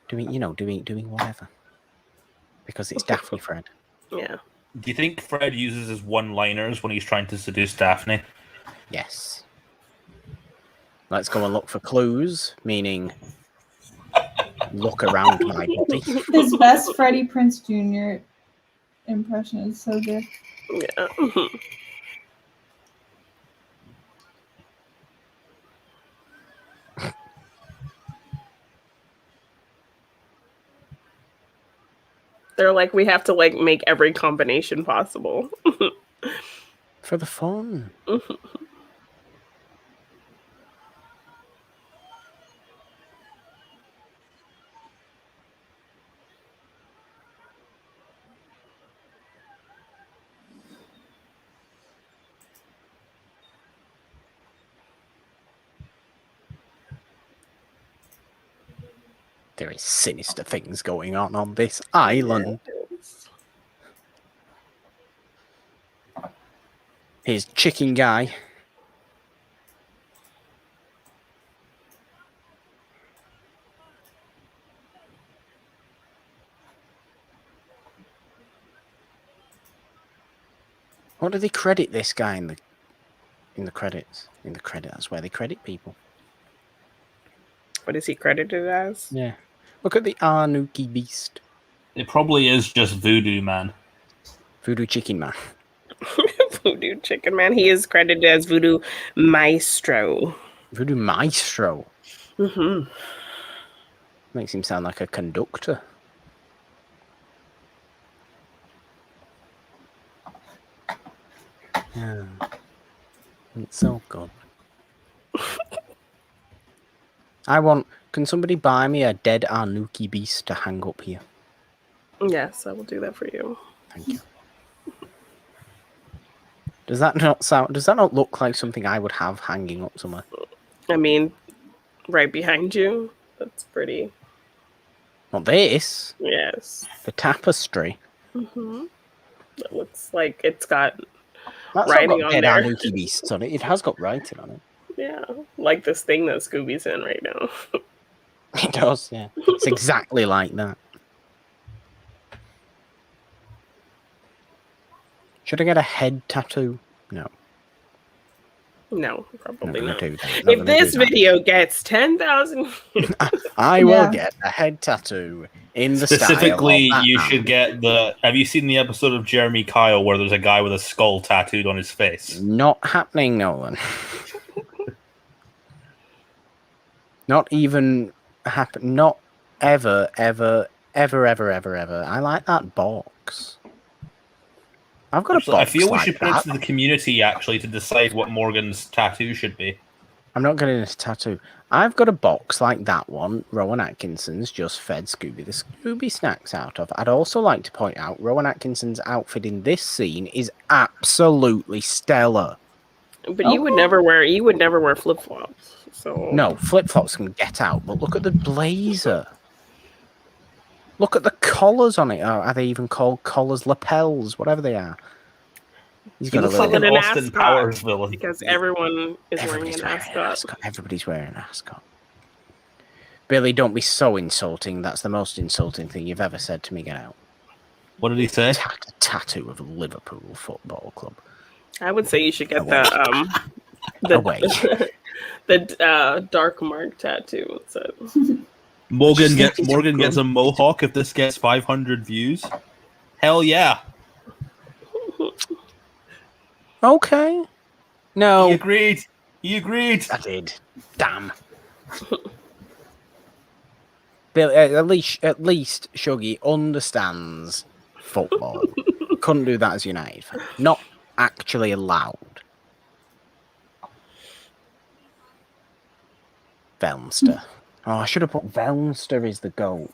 whatever. Because it's Daphne Fred. Yeah. Do you think Fred uses his one-liners when he's trying to seduce Daphne? Yes. Let's go and look for clues, meaning look around my body. His best Freddie Prinze Jr. impression is so good. Yeah. They're like, we have to like make every combination possible. For the fun. There is sinister things going on this island. Here's Chicken Guy. What do they credit this guy in the credits? In the credit, that's where they credit people. What is he credited as? Yeah. Look at the Arnuki Beast. It probably is just Voodoo Man. Voodoo Chicken Man. Voodoo Chicken Man. He is credited as Voodoo Maestro. Voodoo Maestro. Mm-hmm. Makes him sound like a conductor. Yeah. It's so good. Can somebody buy me a dead Arnuki Beast to hang up here? Yes, I will do that for you. Thank you. Does that not look like something I would have hanging up somewhere? I mean, right behind you. That's pretty. Not this. Yes. The tapestry. Mm-hmm. It looks like it's got That's writing not got on dead there. Arnuki Beasts on it. It has got writing on it. Yeah, like this thing that Scooby's in right now. It does, yeah. It's exactly like that. Should I get a head tattoo? No. No, probably not. If this video gets 10,000 I will get a head tattoo in the Specifically, style of you Batman. should get the... Have you seen the episode of Jeremy Kyle where there's a guy with a skull tattooed on his face? Not happening, Nolan. Not even happen. Not ever, ever, ever, ever, ever, ever. I like that box. I've got Actually, a box. I feel we like should put it that. to the community actually to decide what Morgan's tattoo should be. I'm not getting a tattoo. I've got a box like that one Rowan Atkinson's just fed Scooby the Scooby snacks out of. I'd also like to point out Rowan Atkinson's outfit in this scene is absolutely stellar. But you would never wear flip-flops. So No, flip-flops can get out, but look at the blazer. Look at the collars on it. Are they even called collars? Lapels, whatever they are. He's got looks a like little... an an Austin ascot, Powers villain. because everyone is wearing Everybody's an wearing an ascot. ascot. Everybody's wearing an ascot. Billy, don't be so insulting. That's the most insulting thing you've ever said to me. Get out. What did he say? Tattoo of Liverpool Football Club. I would say you should get Away. Away. the dark mark tattoo. So. Morgan gets a mohawk if this gets 500 views. Hell yeah. Okay. No. He agreed. I did. Damn. Bill, at least Shuggy understands football. Couldn't do that as United fan. Not actually allowed. Velmster. Oh, I should have put Velmster is the goal.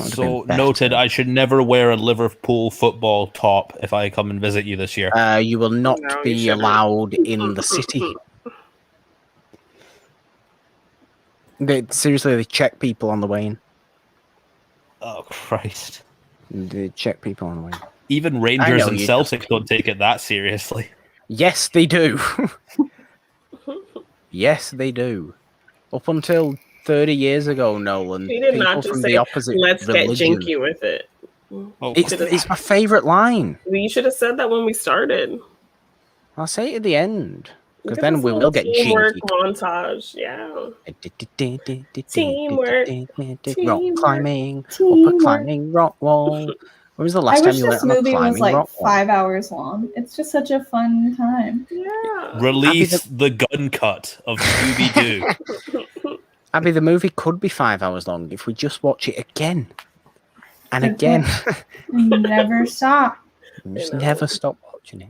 So noted, I should never wear a Liverpool football top if I come and visit you this year. You will not No, be you shouldn't. allowed in the city. Seriously, they check people on the way in. Oh, Christ. They check people on the way in. Even I Rangers know and you Celtic don't take it that seriously. Yes, they do. Yes, they do. Up until 30 years ago, Nolan, He did people not just from say, the opposite let's religion. get jinky with it. Oh, It's my favourite line. You should have said that when we started. I'll say it at the end. Because Get then this we little will get teamwork jinky. montage. Yeah. Teamwork. Rock climbing. Teamwork. Upper climbing rock wall. When was the I last time wish you went this on a movie was climbing like rock wall? 5 hours long. It's just such a fun time. Yeah. Release the gun cut of Scooby-Doo. Abby, the movie could be 5 hours long if we just watch it again. And again. Never stop. Just never stop watching it.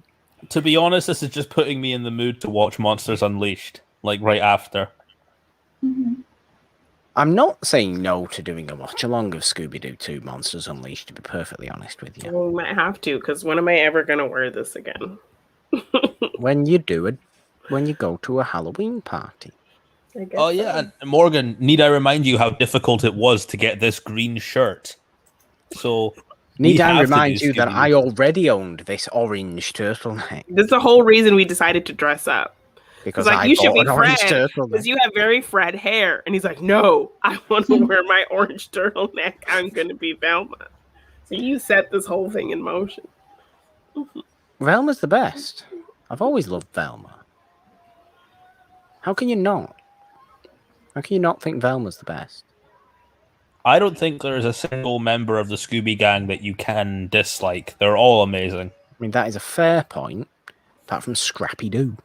To be honest, this is just putting me in the mood to watch Monsters Unleashed, like right after. Mm-hmm. I'm not saying no to doing a watch along of Scooby-Doo 2 Monsters Unleashed, to be perfectly honest with you. Well, we might have to, because when am I ever going to wear this again? When you go to a Halloween party. I guess Oh yeah, and Morgan, need I remind you how difficult it was to get this green shirt? So Need we I have to remind do you that Scooby-Doo. I already owned this orange turtleneck This is the whole reason we decided to dress up. because Like, I you should bought be an orange Fred, turtleneck. because you have very Fred hair. And he's like, no, I want to wear my orange turtleneck. I'm going to be Velma. So you set this whole thing in motion. Velma's the best. I've always loved Velma. How can you not? How can you not think Velma's the best? I don't think there's a single member of the Scooby Gang that you can dislike. They're all amazing. I mean, that is a fair point, apart from Scrappy Doo.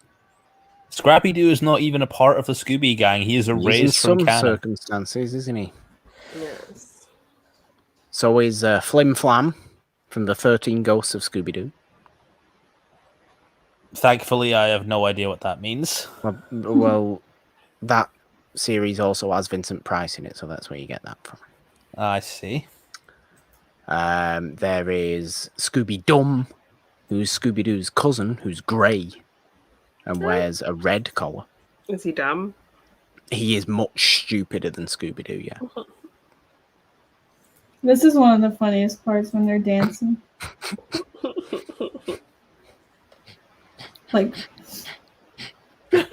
Scrappy Doo is not even a part of the Scooby Gang. He is erased from some canon. circumstances, isn't he? Yes. So is Flim Flam from the 13 Ghosts of Scooby-Doo. Thankfully, I have no idea what that means. Well, that series also has Vincent Price in it, so that's where you get that from. I see. There is Scooby Dum, who's Scooby-Doo's cousin, who's grey and wears a red collar. Is he dumb? He is much stupider than Scooby-Doo, yeah. This is one of the funniest parts when they're dancing. Like, he's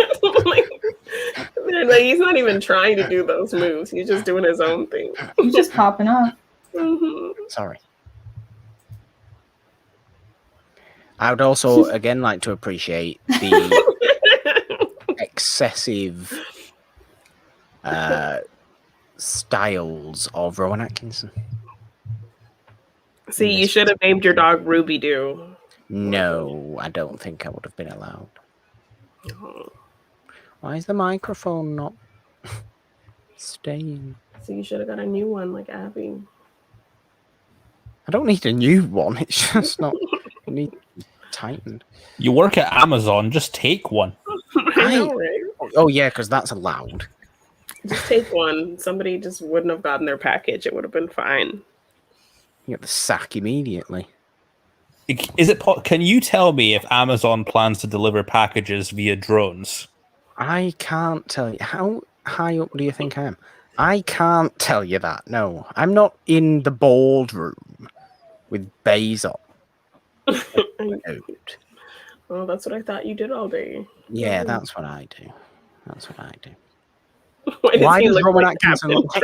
not even trying to do those moves. He's just doing his own thing. he's just popping off. Sorry. I would also, again, like to appreciate the excessive styles of Rowan Atkinson. See, you should have named your dog Ruby Doo. No, I don't think I would have been allowed. Why is the microphone not staying? So you should have got a new one like Abby. I don't need a new one. It's just not. It needs tightened. You work at Amazon, just take one. I know, right? Oh yeah, because that's allowed. Just take one. Somebody just wouldn't have gotten their package. It would have been fine. You get the sack immediately. Is it? Can you tell me if Amazon plans to deliver packages via drones? I can't tell you. How high up do you think I am? I can't tell you that. No, I'm not in the boardroom with Bezos. Well, that's what I thought you did all day. Yeah, that's what I do. That's what I do. Why does look Rowan like Atkinson Captain look like?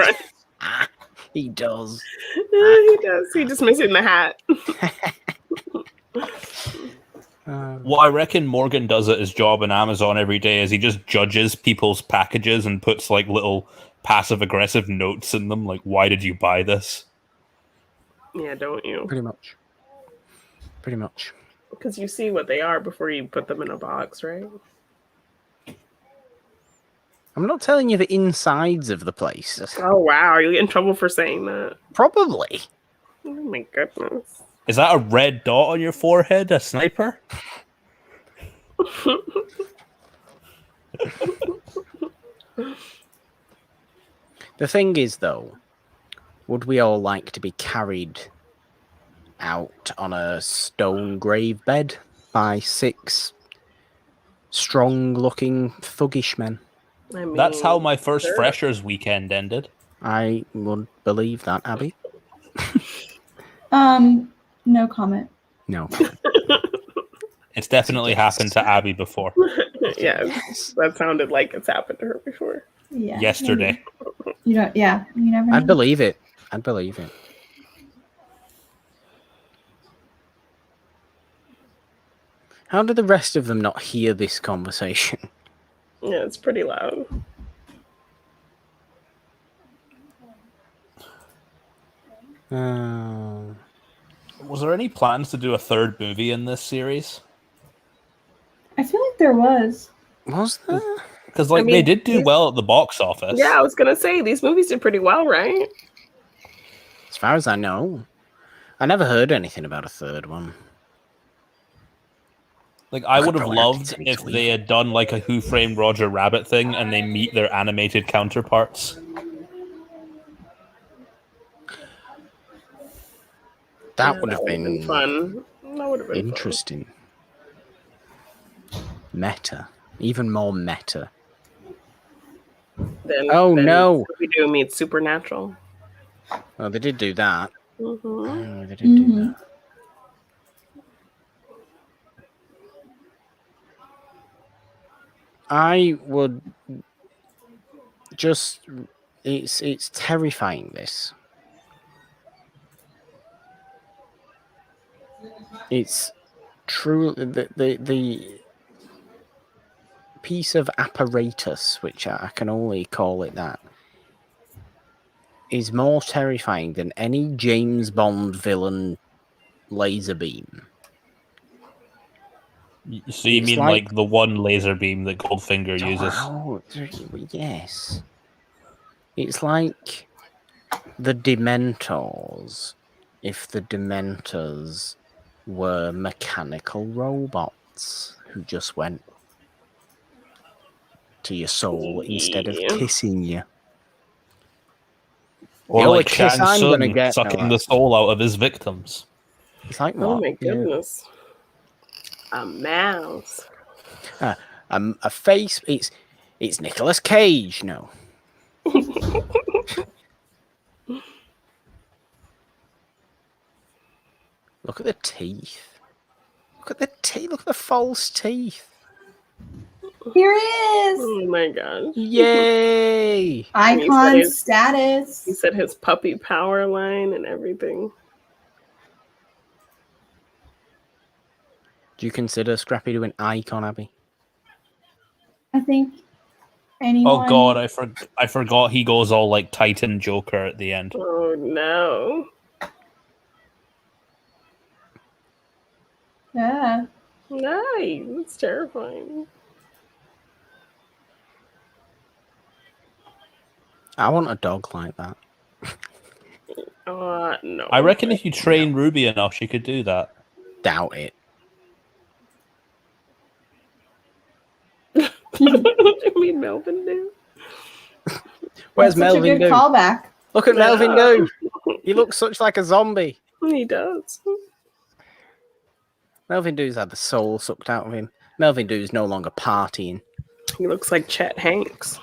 Crunch? He does. He does. He just missing the hat. What I reckon Morgan does at his job in Amazon every day is he just judges people's packages and puts like little passive-aggressive notes in them, like, why did you buy this? Yeah, don't you? Pretty much. Pretty much. Because you see what they are before you put them in a box, right? I'm not telling you the insides of the place. Oh, wow. You get in trouble for saying that. Probably. Oh, my goodness. Is that a red dot on your forehead? A sniper? The thing is, though, would we all like to be carried out on a stone grave bed by 6 strong-looking, thuggish men? I mean, That's how my first sure. Freshers weekend ended. I would believe that, Abby. No comment. No. It's definitely happened to Abby before. Yes, that sounded like it's happened to her before. Yeah. Yesterday. Maybe. You don't. Yeah. You never know. I'd believe it. I'd believe it. How did the rest of them not hear this conversation? Yeah, it's pretty loud. Was there any plans to do a third movie in this series? I feel like there was. Was there? Because they did do well at the box office. Yeah, I was gonna say these movies did pretty well, right? As far as I know. I never heard anything about a third one. Like, I would have Probably loved have to if tweet. they had done like a Who Framed Roger Rabbit thing and they meet their animated counterparts. That would have been fun. That would have been interesting. Meta. Even more meta. Then, Oh, no. We do meet Supernatural. Well, they did do that. Mm-hmm. Oh, they did do that. I would just... It's terrifying, this. It's truly the piece of apparatus, which I can only call it that, is more terrifying than any James Bond villain laser beam. So you mean like the one laser beam that Goldfinger uses? Oh, yes. It's like the Dementors, if the Dementors were mechanical robots who just went to your soul instead of kissing you. Or the like kiss Shang I'm gonna Tsung get sucking the soul out of his victims. It's like what? Oh my goodness. A mouse. A face. It's Nicolas Cage. No. Look at the teeth. Look at the teeth. Look at the false teeth. Here he is. Oh my gosh. Yay! Icon status. He said his puppy power line and everything. Do you consider Scrappy doing icon, Abby? I think anyone. Oh god, I forgot he goes all like Titan Joker at the end. Oh no. Yeah. Nice. It's terrifying. I want a dog like that. No. I reckon if you train Ruby enough, she could do that. Doubt it. What do you mean Melvin do? Where's That's Melvin such a good do? callback. Look at Melvin do. He looks such like a zombie. He does. Melvin Doo's had the soul sucked out of him. Melvin Doo's no longer partying. He looks like Chet Hanks.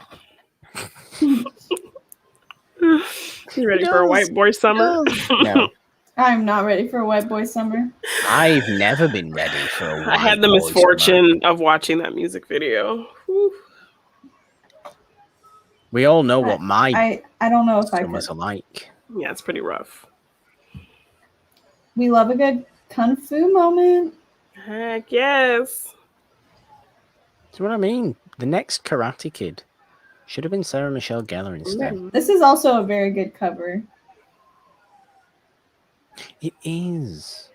You ready for a white boy summer? No. I'm not ready for a white boy summer. I've never been ready for a white I had the boy misfortune summer. of watching that music video. Whew. We all know what my I don't know if I summers could. are like. Yeah, it's pretty rough. We love a good kung fu moment. Heck yes. See what I mean? The next Karate Kid should have been Sarah Michelle Gellar instead. This is also a very good cover. It is.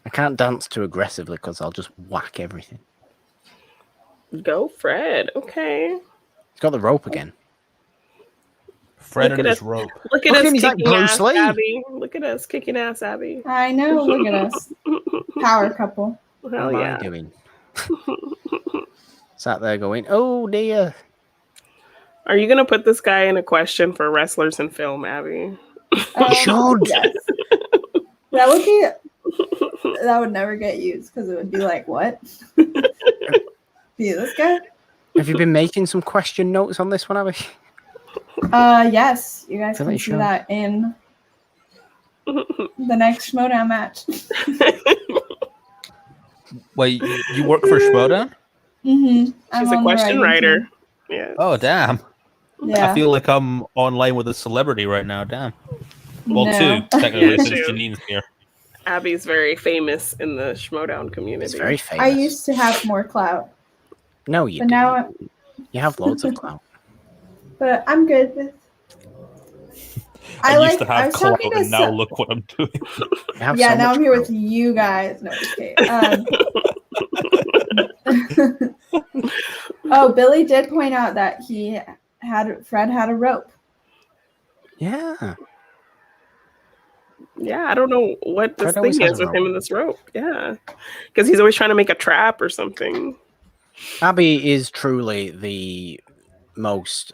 I can't dance too aggressively because I'll just whack everything. Go Fred. Okay. He's got the rope again. Fred Look and at his us. rope. Look at Look at us him, he's like kicking Bruce ass, Lee. Abby. Look at us kicking ass, Abby. I know. Look at us. Power couple. What Hell am yeah. I doing? Sat there going, oh dear. Are you gonna put this guy in a question for wrestlers in film, Abby? Should. Yes. That would be. That would never get used because it would be like, what? Be this guy? Have you been making some question notes on this one, Abby? Yes. You guys Feel can like see you that in the next Schmodown match. Wait, you work for Schmodown? Mm-hmm. She's a question writer. Yeah. Oh, damn. Yeah. I feel like I'm online with a celebrity right now. Damn. Well, No. two, technically, Yeah, since two. Janine's here. Abby's very famous in the Schmodown community. It's very famous. I used to have more clout, No, you but didn't. now, You have loads of clout. but I'm good with. I used to I have was clout, talking to and now look what I'm doing. You have yeah, so now much I'm here clout. with you guys. No, just kidding. Oh, Billy did point out that Fred had a rope. Yeah. Yeah, I don't know what this Fred always thing has is a with him in this rope. Yeah. Because he's always trying to make a trap or something. Abby is truly the most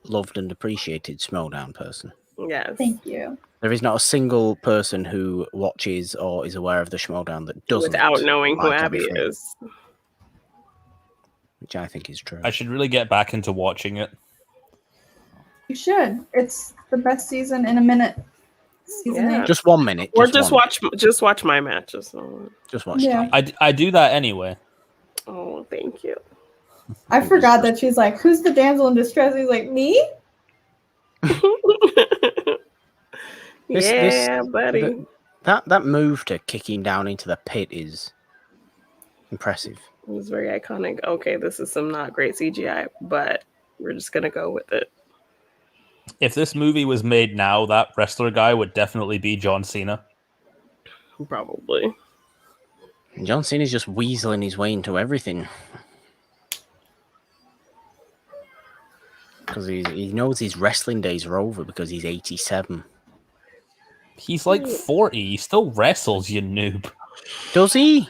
loved and appreciated Schmodown person. Yes. Thank you. There is not a single person who watches or is aware of the Schmodown that doesn't. Without knowing who like Abby Abby Fred, is. which I think is true. I should really get back into watching it. You should. It's the best season in a minute. Season Yeah. 8. Just 1 minute. Or just watch my matches. Just watch. Yeah. Time. I do that anyway. Oh, thank you. I forgot that she's like, who's the damsel in distress? He's like, me? Buddy. That move to kicking down into the pit is impressive. It was very iconic. Okay, this is some not great CGI, but we're just gonna go with it. If this movie was made now, that wrestler guy would definitely be John Cena. Probably. John Cena's just weaseling his way into everything. Because he knows his wrestling days are over because he's 87. He's like 40. He still wrestles, you noob. Does he?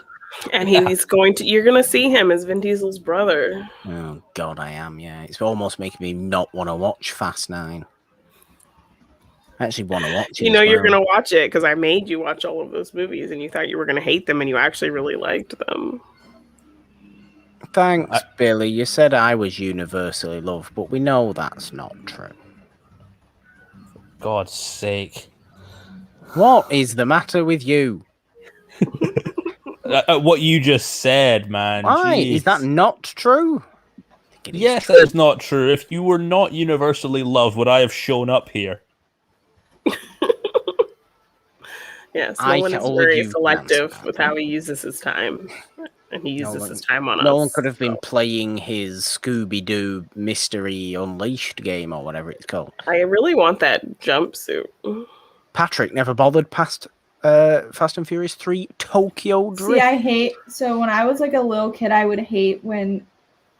And he's you're going to see him as Vin Diesel's brother. Oh, God, I am, yeah. It's almost making me not want to watch Fast 9. I actually want to watch it. You know you're going to watch it because I made you watch all of those movies and you thought you were going to hate them and you actually really liked them. Thanks, Billy. You said I was universally loved, but we know that's not true. God's sake. What is the matter with you? What you just said, man. Why? Jeez. Is that not true? Yes, that is not true. If you were not universally loved, would I have shown up here? Yes, Nolan is very selective with how he uses his time. And he uses his time on us. No one could have been playing his Scooby-Doo Mystery Unleashed game or whatever it's called. I really want that jumpsuit. Patrick never bothered past Fast and Furious 3 Tokyo Drift. See, so when I was like a little kid, I would hate when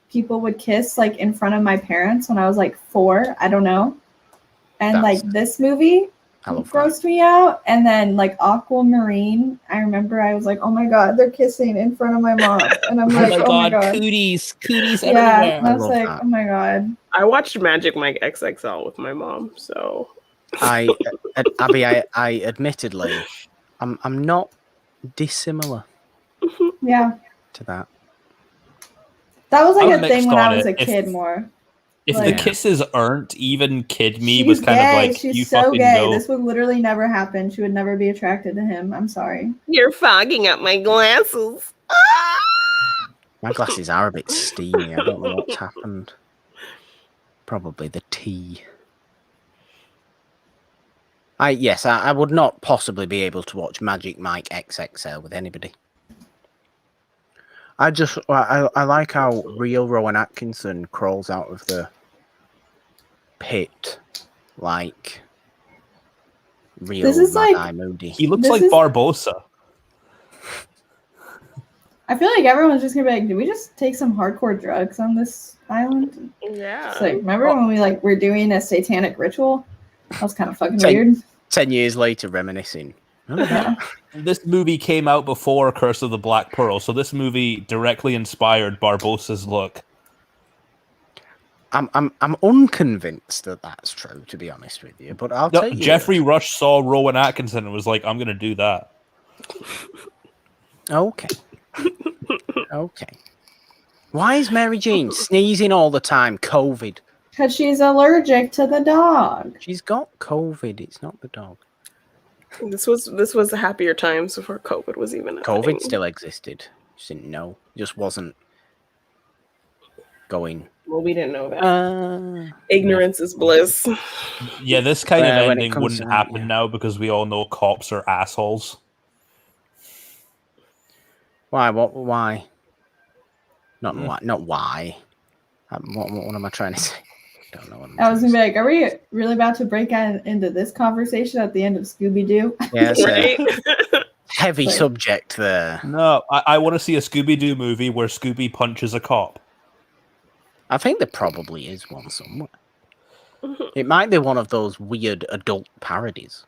people would kiss like in front of my parents when I was like 4. I don't know. And like this movie grossed me out. And then like Aquamarine, I remember I was like, oh my God, they're kissing in front of my mom. And I'm like, oh my God. Cooties everywhere. Yeah, and I was like, oh my God. I watched Magic Mike XXL with my mom, so. Abby, I admittedly, I'm not dissimilar. Yeah. To that. That was like a thing when I was a kid more. If like, the kisses aren't even kid me she's was kind gay. of like she's you so fucking gay. know. This would literally never happen. She would never be attracted to him. I'm sorry. You're fogging up my glasses. My glasses are a bit steamy. I don't know what's happened. Probably the tea. I would not possibly be able to watch Magic Mike XXL with anybody. I like how real Rowan Atkinson crawls out of the pit like real Mad-Eye Moody. He looks like Barbosa. I feel like everyone's just gonna be like, did we just take some hardcore drugs on this island? Yeah. It's like, remember when we like were doing a satanic ritual? That was kind of fucking weird. 10 years later, reminiscing. This movie came out before Curse of the Black Pearl, so this movie directly inspired Barbosa's look. I'm unconvinced that that's true, to be honest with you. But I'll tell you. Jeffrey Rush saw Rowan Atkinson and was like, "I'm going to do that." Okay. Okay. Why is Mary Jane sneezing all the time? COVID. Because she's allergic to the dog. She's got COVID. It's not the dog. This was happier times before COVID was even a COVID thing. still existed. Just didn't know. Just wasn't going. Well, we didn't know that. Ignorance is bliss. Yeah, this kind of ending wouldn't happen now because we all know cops are assholes. Why? What? Why? Not why. Not why. What am I trying to say? I don't know. I was gonna be like, are we really about to break into this conversation at the end of Scooby-Doo? Yeah, right? Heavy subject there. No, I want to see a Scooby-Doo movie where Scooby punches a cop. I think there probably is one somewhere. It might be one of those weird adult parodies.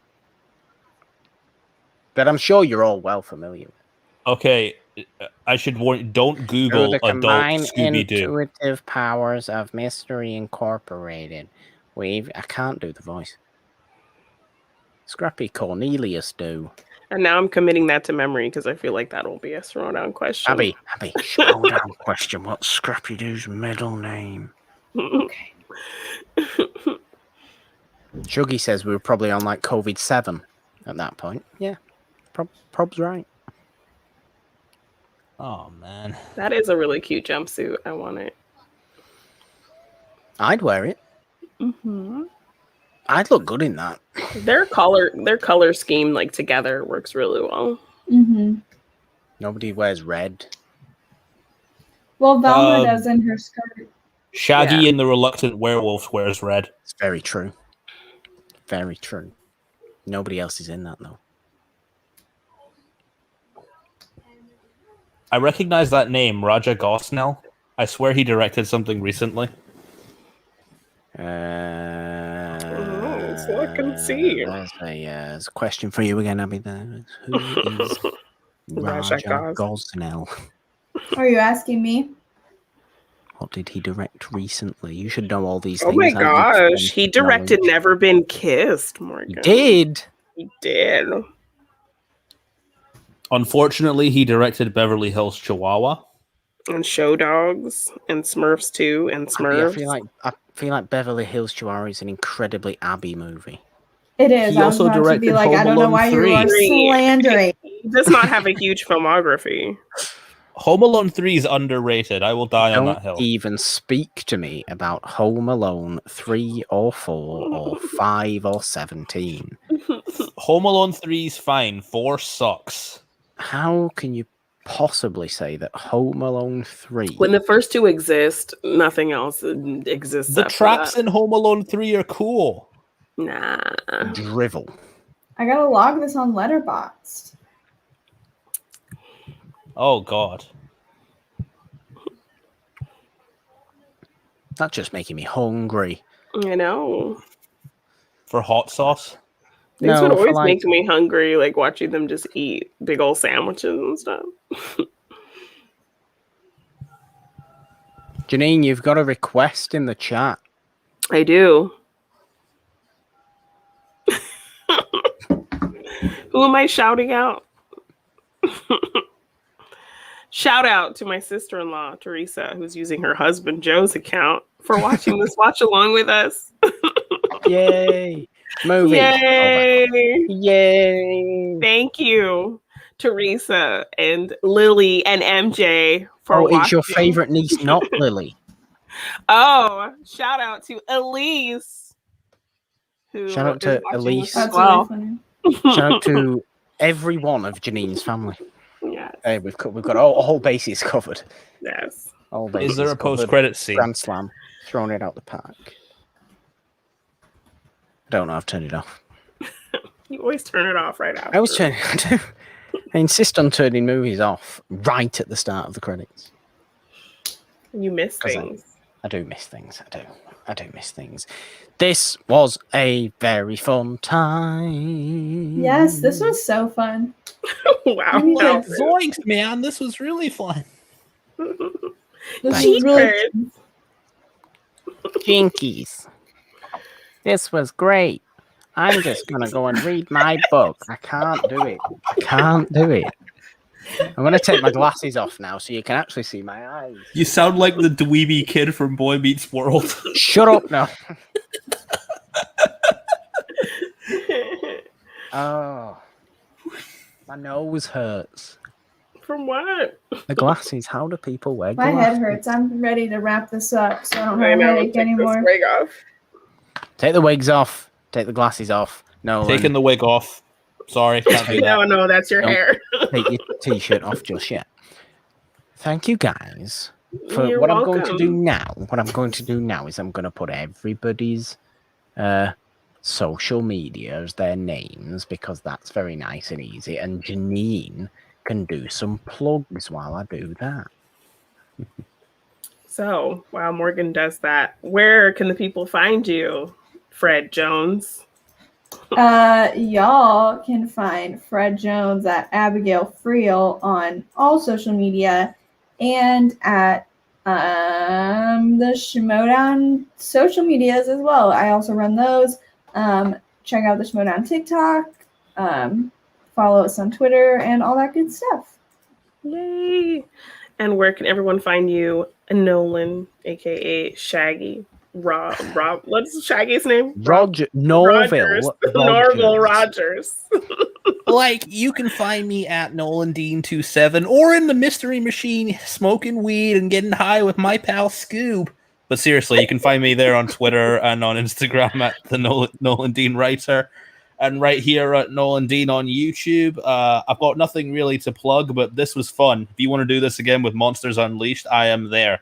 But I'm sure you're all well familiar. Okay, I should warn you, don't Google the adult Scooby-Doo. Intuitive powers of Mystery Incorporated. I can't do the voice. Scrappy Cornelius do. And now I'm committing that to memory because I feel like that'll be a throwdown question. Abby, throwdown question. What's Scrappy Doo's middle name? Okay. Shuggy says we were probably on like COVID-7 at that point. Yeah, Prob's right. Oh man, that is a really cute jumpsuit. I want it. I'd wear it. Mm-hmm. I'd look good in that. Their color scheme like together works really well. Mm-hmm. Nobody wears red. Well, Velma does in her skirt. Shaggy and the Reluctant Werewolf wears red. It's very true. Very true. Nobody else is in that, though. I recognize that name, Raja Gosnell. I swear he directed something recently. Let's look and see. There's a question for you again, Abby. There. Who is Raja Gosnell? Are you asking me? What did he direct recently? You should know all these Oh things. my gosh, he directed Never Been Kissed, Morgan. He did? He did. Unfortunately, he directed Beverly Hills Chihuahua. And Show Dogs, and Smurfs 2, and Smurfs. I feel like Beverly Hills Chihuahua is an incredibly Abby movie. It is. He also directed Home I don't know Alone why 3. you are slandering. He does not have a huge filmography. Home Alone 3 is underrated. I will die on that hill. Don't even speak to me about Home Alone 3 or 4 or 5 or 17. Home Alone 3 is fine. 4 sucks. How can you possibly say that Home Alone 3... When the first two exist, nothing else exists. The traps in Home Alone 3 are cool. Nah. Drivel. I gotta log this on Letterboxd. Oh, God. That's just making me hungry. I know. For hot sauce? These would always make me hungry, like watching them just eat big old sandwiches and stuff. Janine, you've got a request in the chat. I do. Who am I shouting out? Shout out to my sister-in-law, Teresa, who's using her husband Joe's account for watching this watch along with us. Yay! Movie. Yay! Yay! Thank you, Teresa and Lily and MJ for watching. It's your favorite niece, not Lily. Oh, shout out to Elise. Shout out to Elise. That's really funny. Shout out to every one of Janine's family. Yes. Hey, we've got all bases covered. Yes. All bases Is there a covered. post-credit scene? Grand Slam. Throwing it out the park. I don't know. I've turned it off. You always turn it off right after. I always turn it. I insist on turning movies off right at the start of the credits. You miss things. I do miss things. I do miss things. This was a very fun time. Yes, this was so fun. Wow. Zoinks, man. This was really fun. This is really Jinkies. This was great. I'm just going to go and read my book. I can't do it. I'm going to take my glasses off now so you can actually see my eyes. You sound like the dweeby kid from Boy Meets World. Shut up now. Oh. My nose hurts. From what? The glasses. How do people wear My glasses? head hurts. I'm ready to wrap this up so I don't have a headache anymore. Wig off. Take the wigs off. Take the glasses off. No. Taking the wig off. Sorry, can't do that. No, that's your hair. Take your t-shirt off just yet. Thank you guys for You're what welcome. I'm going to do now. What I'm going to do now is I'm going to put everybody's social media as their names because that's very nice and easy. And Janine can do some plugs while I do that. So while Morgan does that, where can the people find you, Fred Jones? Y'all can find Fred Jones at Abigail Friel on all social media and at the Schmodown social medias as well. I also run those. Check out the Schmodown TikTok. Follow us on Twitter and all that good stuff. Yay! And where can everyone find you, Nolan, aka Shaggy? Rob, what's Shaggy's name? Norville Rogers. Like, you can find me at Nolan Dean 27 or in the Mystery Machine smoking weed and getting high with my pal Scoob. But seriously, you can find me there on Twitter and on Instagram at the Nolan Dean Writer, and right here at Nolan Dean on YouTube. I've got nothing really to plug, but this was fun. If you want to do this again with Monsters Unleashed, I am there.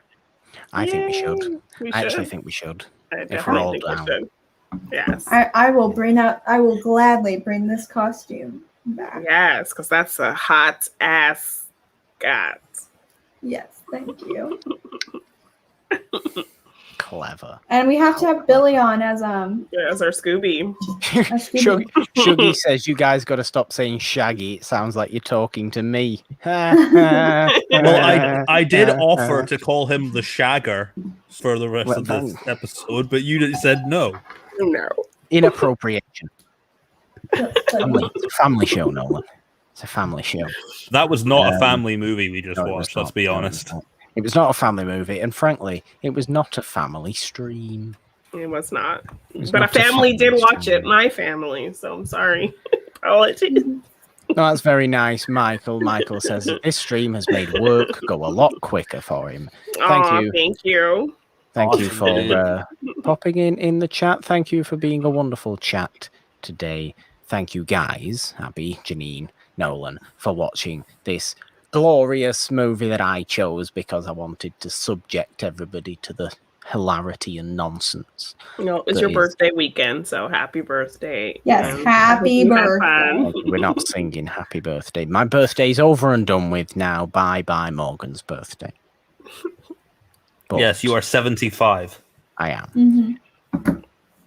I think we should. We I actually should. think we should. I If we're all definitely think we down. should. Yes. I will gladly bring this costume back. Yes, because that's a hot ass cat. Yes, thank you. Clever. And we have to have Billy on as Yeah, as our Scooby. Scooby. Shuggy says you guys got to stop saying Shaggy. It sounds like you're talking to me. Well, I did offer to call him the Shagger for the rest of this episode, but you said no. No. Inappropriation. It's a family show, Nolan. It's a family show. That was not a family movie we just No, it was watched, let's not. be No, it honest. was not. It was not a family movie, and frankly, it was not a family stream. It was not. was But a not a family did family watch stream. it. My family. So I'm sorry. Apologies. No, that's very nice, Michael. Michael says that this stream has made work go a lot quicker for him. Aw, you. Thank you. Thank you Awesome, for popping in the chat. Thank you for being a wonderful chat today. Thank you, guys, Abby, Janine, Nolan, for watching this glorious movie that I chose because I wanted to subject everybody to the hilarity and nonsense. No, it's That your is- birthday weekend, so happy birthday. Yes, And happy you have birthday. fun. We're not singing happy birthday. My birthday's over and done with now. Bye Morgan's birthday. But Yes, you are 75. I am. Mhm.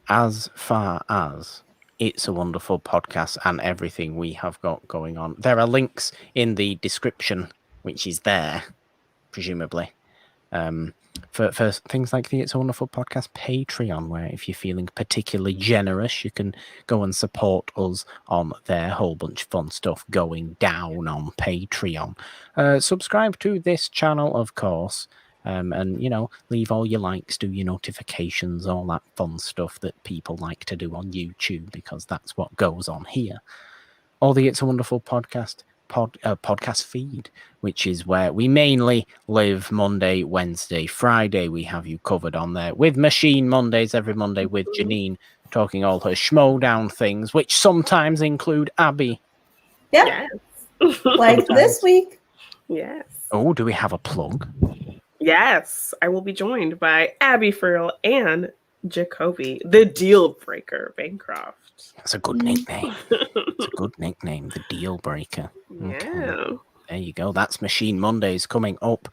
As far as It's a Wonderful Podcast and everything we have got going on, there are links in the description, which is there, presumably, for things like the It's a Wonderful Podcast Patreon, where if you're feeling particularly generous, you can go and support us on their whole bunch of fun stuff going down on Patreon. Subscribe to this channel, of course. And, you know, leave all your likes, do your notifications, all that fun stuff that people like to do on YouTube, because that's what goes on here. Or the It's a Wonderful Podcast podcast feed, which is where we mainly live Monday, Wednesday, Friday. We have you covered on there with Machine Mondays every Monday with Janine talking all her schmodown things, which sometimes include Abby. Yep, Yes. like this week. Yes. Oh, do we have a plug? Yes. I will be joined by Abby Frill and Jacoby, the deal breaker Bancroft. That's a good nickname. It's a good nickname, the Deal Breaker. Okay. Yeah. There you go. That's Machine Mondays coming up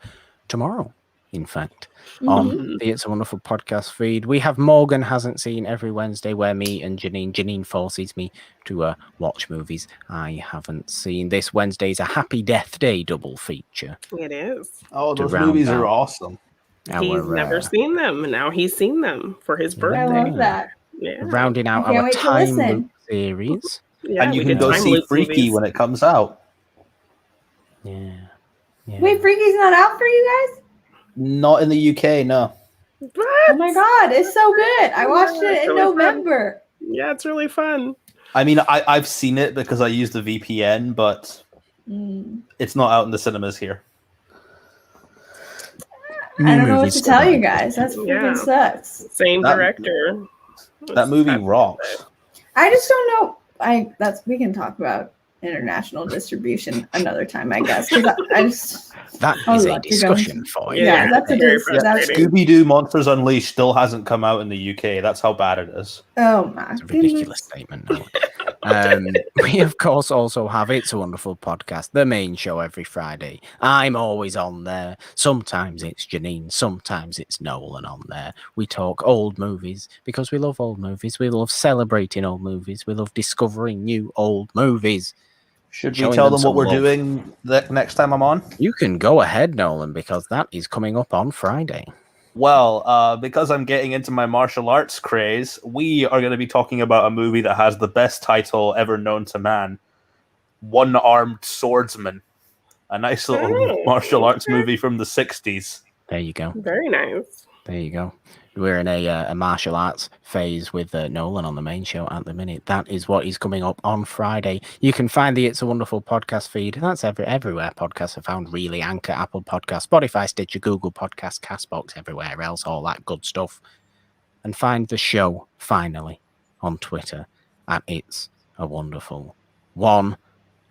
tomorrow, in fact, on the It's a Wonderful Podcast feed. We have Morgan Hasn't Seen every Wednesday, where me and Janine forces me to watch movies I haven't seen. This Wednesday is a Happy Death Day double feature. It is. Oh, To those round movies are out. awesome. He's never seen them, and now he's seen them for his I birthday. love that. Yeah. Rounding out I can't our wait to time listen. loop series. Yeah, And you we can did go time see loop Freaky movies. when it comes out. Yeah. Wait, Freaky's not out for you guys? Not in the UK, no. What? Oh my god, it's so good. I watched Yeah, it it's in really fun. November. Yeah, it's really fun. I mean, I've seen it because I use the VPN, but it's not out in the cinemas here. I don't know what to tell you guys. That's freaking Yeah. sucks. Same That- director. That movie rocks. I just don't know. We can talk about international distribution another time, I guess. 'Cause I just That Oh, is a look, you're discussion for you. yeah, that's a very that's frustrating. Scooby-Doo Monsters Unleashed still hasn't come out in the UK. That's how bad it is. oh my It's a ridiculous goodness. statement. No. We, of course, also have It's a Wonderful Podcast, the main show every Friday. I'm always on there. Sometimes it's Janine, sometimes it's Nolan on there. We talk old movies because we love old movies. We love celebrating old movies. We love discovering new old movies. Should we Showing tell them them what some we're love. doing next time I'm on? You can go ahead, Nolan, because that is coming up on Friday. Well, because I'm getting into my martial arts craze, we are going to be talking about a movie that has the best title ever known to man, One-Armed Swordsman. A nice little Oh, martial arts okay. movie from the 60s. There you go. Very nice. There you go. We're in a martial arts phase with Nolan on the main show at the minute. That is what is coming up on Friday. You can find the It's a Wonderful podcast feed. That's everywhere podcasts are found, really. Anchor, Apple Podcast, Spotify, Stitcher, Google Podcast, Castbox, everywhere else, all that good stuff. And find the show, finally, on Twitter at It's a Wonderful One.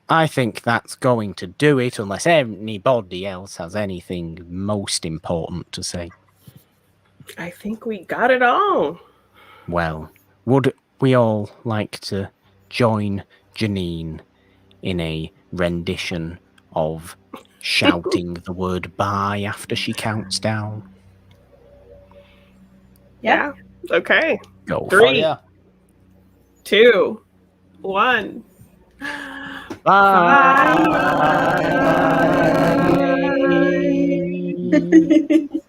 I think that's going to do it, unless anybody else has anything most important to say. I think we got it all. Well, would we all like to join Janine in a rendition of shouting the word bye after she counts down? Yeah. Okay. Go. 3, Oh, yeah. 2, 1. Bye. Bye.